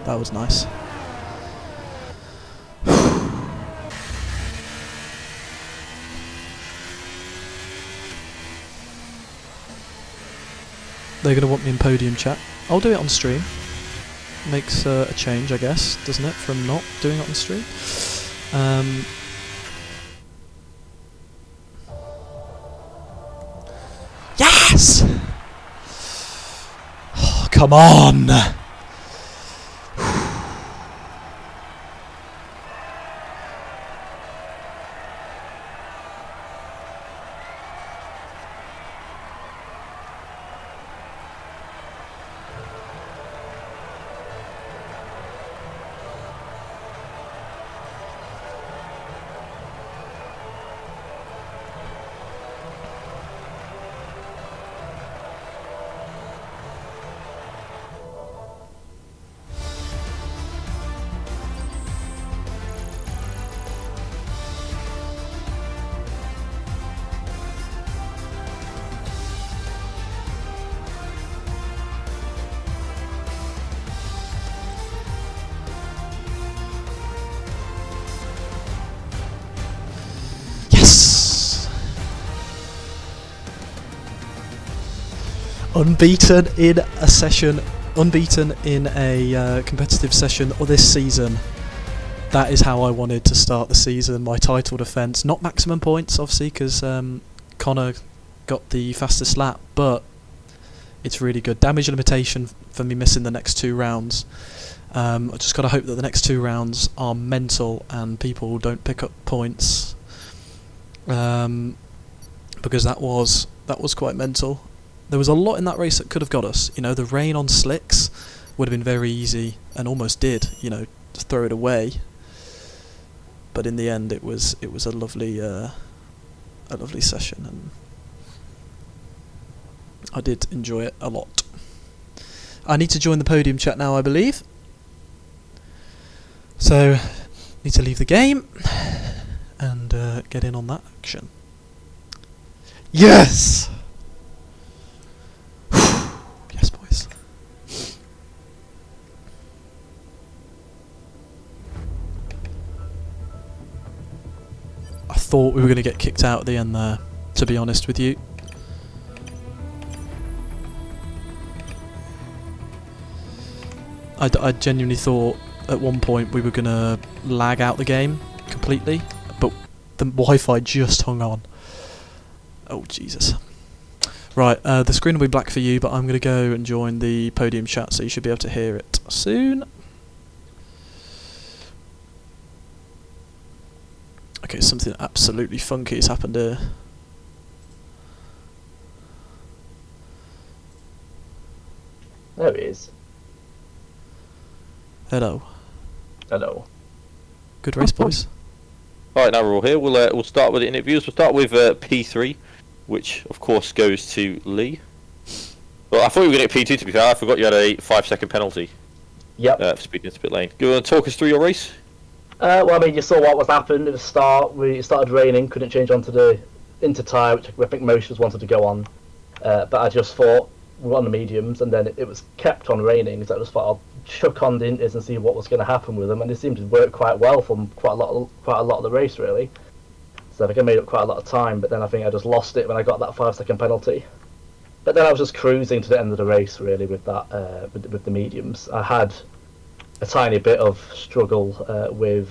That was nice. They're going to want me in podium chat. I'll do it on stream. Makes a change, I guess, doesn't it, from not doing it on stream? Yes! Oh, come on! Yes! Unbeaten in a session, unbeaten in a competitive session or this season. That is how I wanted to start the season. My title defence, not maximum points obviously, because Connor got the fastest lap, but it's really good. Damage limitation for me missing the next 2 rounds. I just got to hope that the next 2 rounds are mental and people don't pick up points, because that was quite mental. There was a lot in that race that could have got us. You know, the rain on slicks would have been very easy, and almost did. You know, just throw it away. But in the end, it was a lovely session, and I did enjoy it a lot. I need to join the podium chat now, I believe. So, need to leave the game and get in on that action. Yes! Yes, boys. I thought we were going to get kicked out at the end there, to be honest with you. I genuinely thought at one point we were going to lag out the game completely, but the Wi-Fi just hung on. Oh, Jesus. Right, the screen will be black for you, but I'm going to go and join the podium chat, so you should be able to hear it soon. Okay, something absolutely funky has happened here. There it is. Hello. Hello. Good race, boys. Alright, now we're all here. We'll start with the interviews. We'll start with P3, which of course goes to Lee. Well, I thought you were going to get P2, to be fair. I forgot you had a 5-second penalty. Yep. For speeding into pit lane. Go and talk us through your race. Well, I mean, you saw what was happened at the start. It started raining, couldn't change onto the tyre, which I think most of us wanted to go on. But I just thought we were on the mediums, and then it was kept on raining, so I just thought I'll chuck on the inters and see what was going to happen with them, and it seemed to work quite well from quite a lot of the race, really. So I think I made up quite a lot of time, but then I think I just lost it when I got that 5-second penalty. But then I was just cruising to the end of the race, really, with that with the mediums. I had a tiny bit of struggle with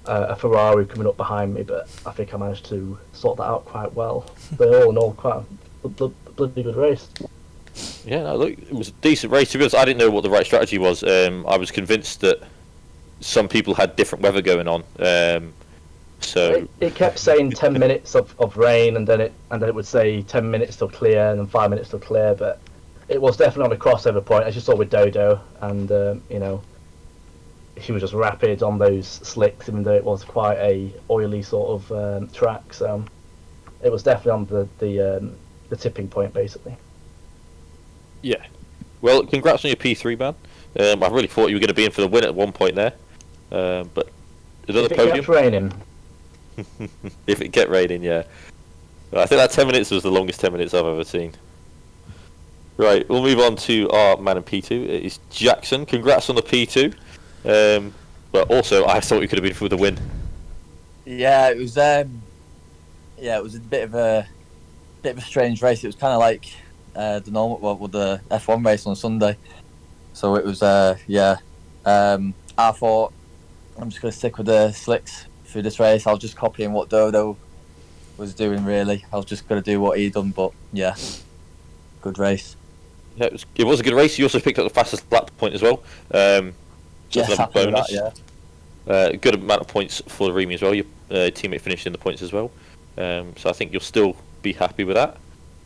a Ferrari coming up behind me, but I think I managed to sort that out quite well. But all in all, quite a bloody good race. Yeah, no, look, it was a decent race. To be honest, I didn't know what the right strategy was. I was convinced that some people had different weather going on. So it kept saying 10 minutes of rain, and then it would say 10 minutes till clear, and then 5 minutes till clear. But it was definitely on a crossover point, as you saw with Dodo, and you know, he was just rapid on those slicks, even though it was quite a oily sort of track. So it was definitely on the tipping point, basically. yeah, well, congrats on your P3, man. I really thought you were going to be in for the win at one point there, but another If it podium. kept raining. If it kept raining, yeah. I think that 10 minutes was the longest 10 minutes I've ever seen. Right, we'll move on to our man in P2. It is Jackson. Congrats on the P2. But also, I thought you could have been for the win. Yeah, it was. It was a bit of a strange race. It was kind of like the normal, with the F1 race on Sunday. So it was. I thought I'm just going to stick with the slicks through this race. I was just copying what Dodo was doing. Really, I was just going to do what he done. But yeah. good race. Yeah, it was a good race. You also picked up the fastest lap point as well. Just Yes, another happy with bonus. that, yeah. Good amount of points for the Remy as well. Your teammate finished in the points as well. So I think you'll still be happy with that.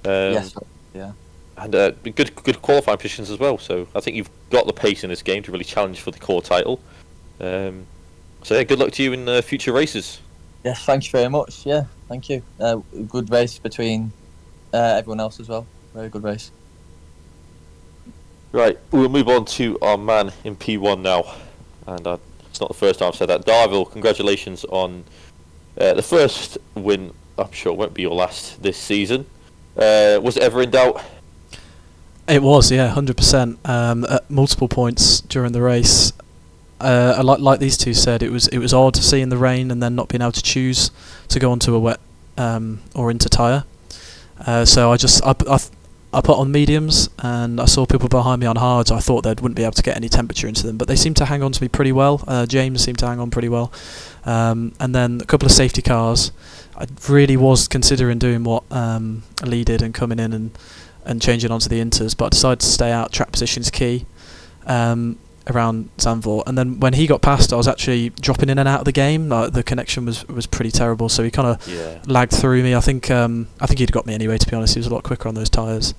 Yes, yeah. And good qualifying positions as well. So I think you've got the pace in this game to really challenge for the core title. So yeah, good luck to you in future races. Yes, thank you very much. Yeah, thank you. Good race between everyone else as well. Very good race. Right, we'll move on to our man in P1 now. And it's not the first time I've said that. Darville, congratulations on the first win. I'm sure it won't be your last this season. Was it ever in doubt? It was, yeah, 100%. At multiple points during the race, like these two said, it was odd seeing the rain and then not being able to choose to go onto a wet or into tyre. So I put on mediums, and I saw people behind me on hards. I thought they wouldn't be able to get any temperature into them, but they seemed to hang on to me pretty well. James seemed to hang on pretty well, and then a couple of safety cars. I really was considering doing what Lee did and coming in and changing onto the inters, but I decided to stay out. Track position is key around Zandvoort, and then when he got past, I was actually dropping in and out of the game. The connection was pretty terrible, so he kind of lagged through me. I think he'd got me anyway. To be honest, he was a lot quicker on those tyres.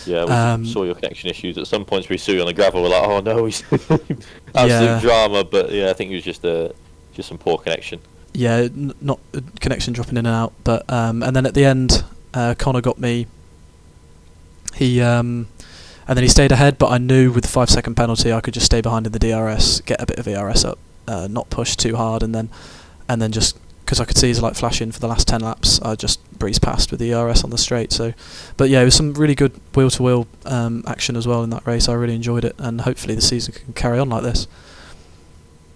Yeah, we saw your connection issues. At some points we saw you on the gravel. We're like, oh no, he's absolute drama. But yeah, I think it was just some poor connection. Yeah, not connection dropping in and out. But and then at the end, Connor got me. And then he stayed ahead. But I knew with the 5-second penalty, I could just stay behind in the DRS, get a bit of ERS up, not push too hard, and then just. Because I could see his light flashing for the last 10 laps, I just breezed past with the ERS on the straight. So, but yeah, it was some really good wheel-to-wheel action as well in that race. I really enjoyed it, and hopefully the season can carry on like this.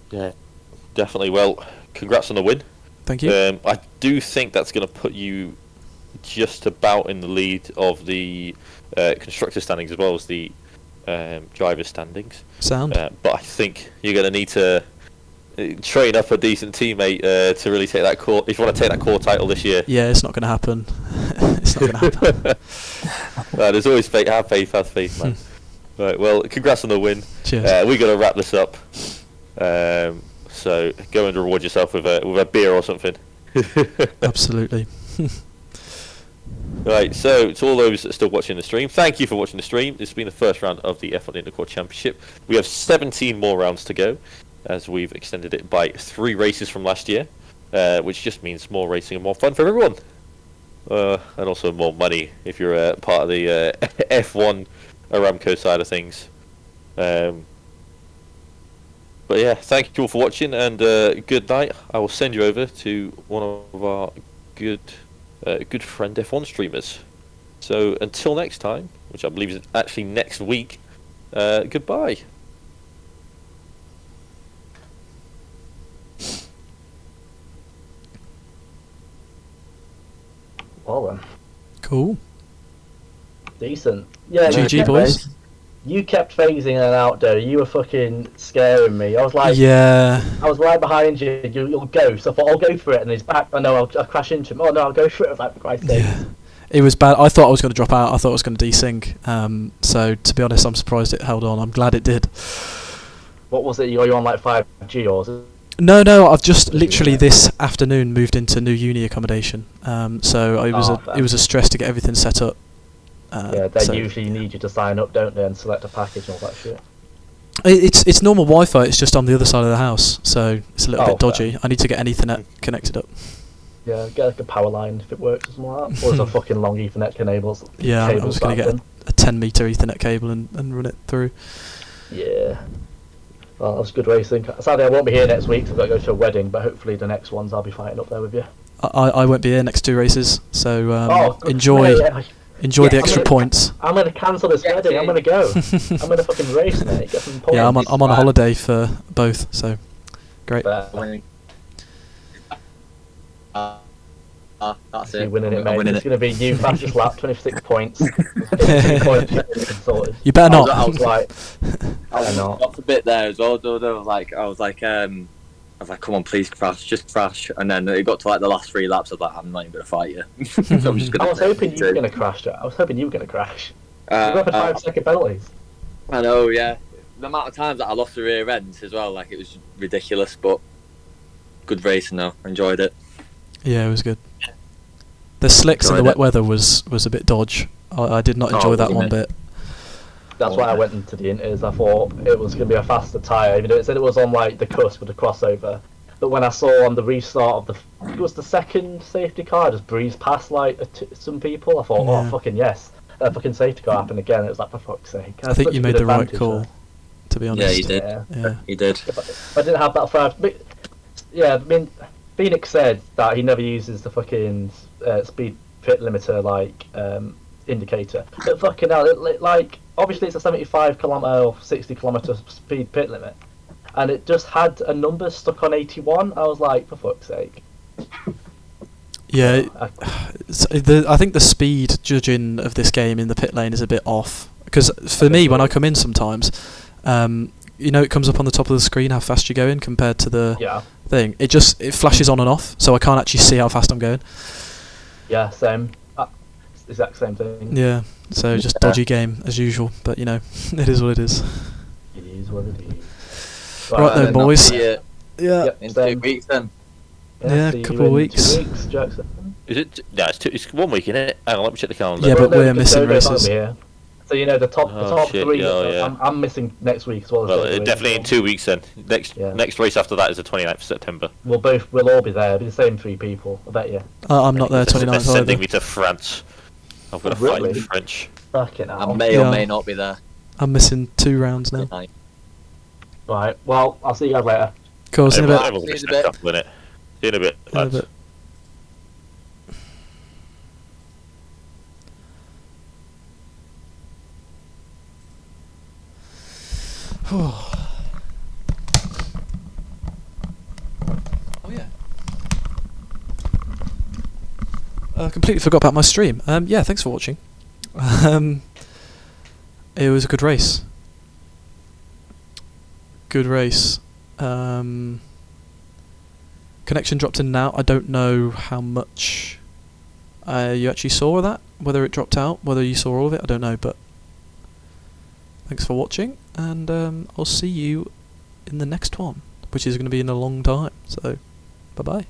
Yeah, definitely. Well, congrats on the win. Thank you. I do think that's going to put you just about in the lead of the constructor standings as well as the driver standings. Sound. But I think you're going to need to train up a decent teammate to really take that core. If you want to take that core title this year. Yeah, it's not going to happen. It's not going to happen. There's always faith. Have faith, man. Right. Well, congrats on the win. Cheers. We got to wrap this up. So go and reward yourself with a beer or something. Absolutely. Right. So to all those that are still watching the stream, thank you for watching the stream. This has been the first round of the F1 Intercorps Championship. We have 17 more rounds to go, as we've extended it by 3 races from last year, which just means more racing and more fun for everyone. And also more money if you're part of the F1 Aramco side of things. But yeah, thank you all for watching, and good night. I will send you over to one of our good friend F1 streamers. So until next time, which I believe is actually next week, goodbye. Well then. Cool. Decent. Yeah. GG boys. You kept phasing in and out there. You were fucking scaring me. I was like, yeah. I was right behind you. You'll go. So I thought I'll go for it, and he's back. I know I'll crash into him. Oh no, I'll go for it. I was like, for Christ's sake. Yeah. It was bad. I thought I was going to drop out. I thought I was going to desync. So to be honest, I'm surprised it held on. I'm glad it did. What was it? You're on like 5G or? No. I've just literally this afternoon moved into new uni accommodation. So it was a stress to get everything set up. Yeah, they usually need you to sign up, don't they, and select a package and all that shit. It's normal Wi-Fi. It's just on the other side of the house, so it's a little bit dodgy. I need to get an Ethernet connected up. Yeah, get like a power line if it works or something like that. Or there's a fucking long Ethernet cables. Yeah, I was going to get a 10-meter Ethernet cable and run it through. Yeah. Well, that was good racing. Sadly, I won't be here next week, so I've got to go to a wedding, but hopefully the next ones I'll be fighting up there with you. I won't be here next 2 races, so enjoy the extra points. I'm going to cancel this wedding. I'm going to go. I'm going to fucking race, mate. Get some points. Yeah, I'm on a holiday for both, so great. That's You're it. winning it, mate. It's going to be you fastest lap, 26 points. You better not. I was like, I was not. Got a bit there as well, though. I was like, was like, come on, please crash, just crash. And then it got to like the last 3 laps. I was like, I'm not even gonna fight you. So I'm just gonna. I was hoping you were going to crash, Jack. I was hoping you were going to crash. You got the 5-second penalties. I know, yeah. The amount of times that I lost the rear ends as well, like it was ridiculous. But good racing though. Enjoyed it. Yeah, it was good. The slicks in the wet weather was a bit dodge. I did not enjoy that one bit. That's why I went into the Inters. I thought it was going to be a faster tyre, even though it said it was on like the cusp with the crossover. But when I saw on the restart of it was the second safety car, I just breezed past like some people. I thought, oh fucking yes, that fucking safety car happened again. It was like, for fuck's sake. I think you made the right call, to be honest. Yeah, you did. Yeah. You did. If I didn't have that 5, but, yeah, I mean, Phoenix said that he never uses the fucking speed pit limiter like indicator. But fucking hell, like obviously it's a 75km or 60km speed pit limit, and it just had a number stuck on 81. I was like, for fuck's sake. Yeah, I think the speed judging of this game in the pit lane is a bit off. Because for me, when I come in sometimes, it comes up on the top of the screen how fast you're going compared to the thing. It flashes on and off, so I can't actually see how fast I'm going. Yeah, same. Exact same thing. Yeah, so just dodgy game as usual, but it is what it is. It is what it is. Right then, boys. Yeah. Yep, in 2 weeks then. Yeah, a couple of weeks. 2 weeks, Jackson. Is it? No, it's 1 week, isn't it? Hang on, let me check the calendar. Yeah, but No, we're because missing Dodo's not races. here. So the top shit, 3. yeah. I'm missing next week as well. Well, definitely in 2 weeks then. Next race after that is the 29th of September. We'll all be there. It'll be the same 3 people. I bet you. I'm not there They're 29th sending either. me to France. I've got to Really? fight in French. Fucking hell. I may or may not be there. I'm missing 2 rounds now. Right. Well, I'll see you guys later. Cool, see you in a bit. Everyone's See you in a gonna bit. step up, innit? See you in a bit, In a lads. bit. Oh yeah. I completely forgot about my stream. Yeah, thanks for watching. It was a good race. Good race. Connection dropped in now. I don't know how much you actually saw of that. Whether it dropped out, whether you saw all of it, I don't know. But thanks for watching, and I'll see you in the next one, which is going to be in a long time. So, bye bye.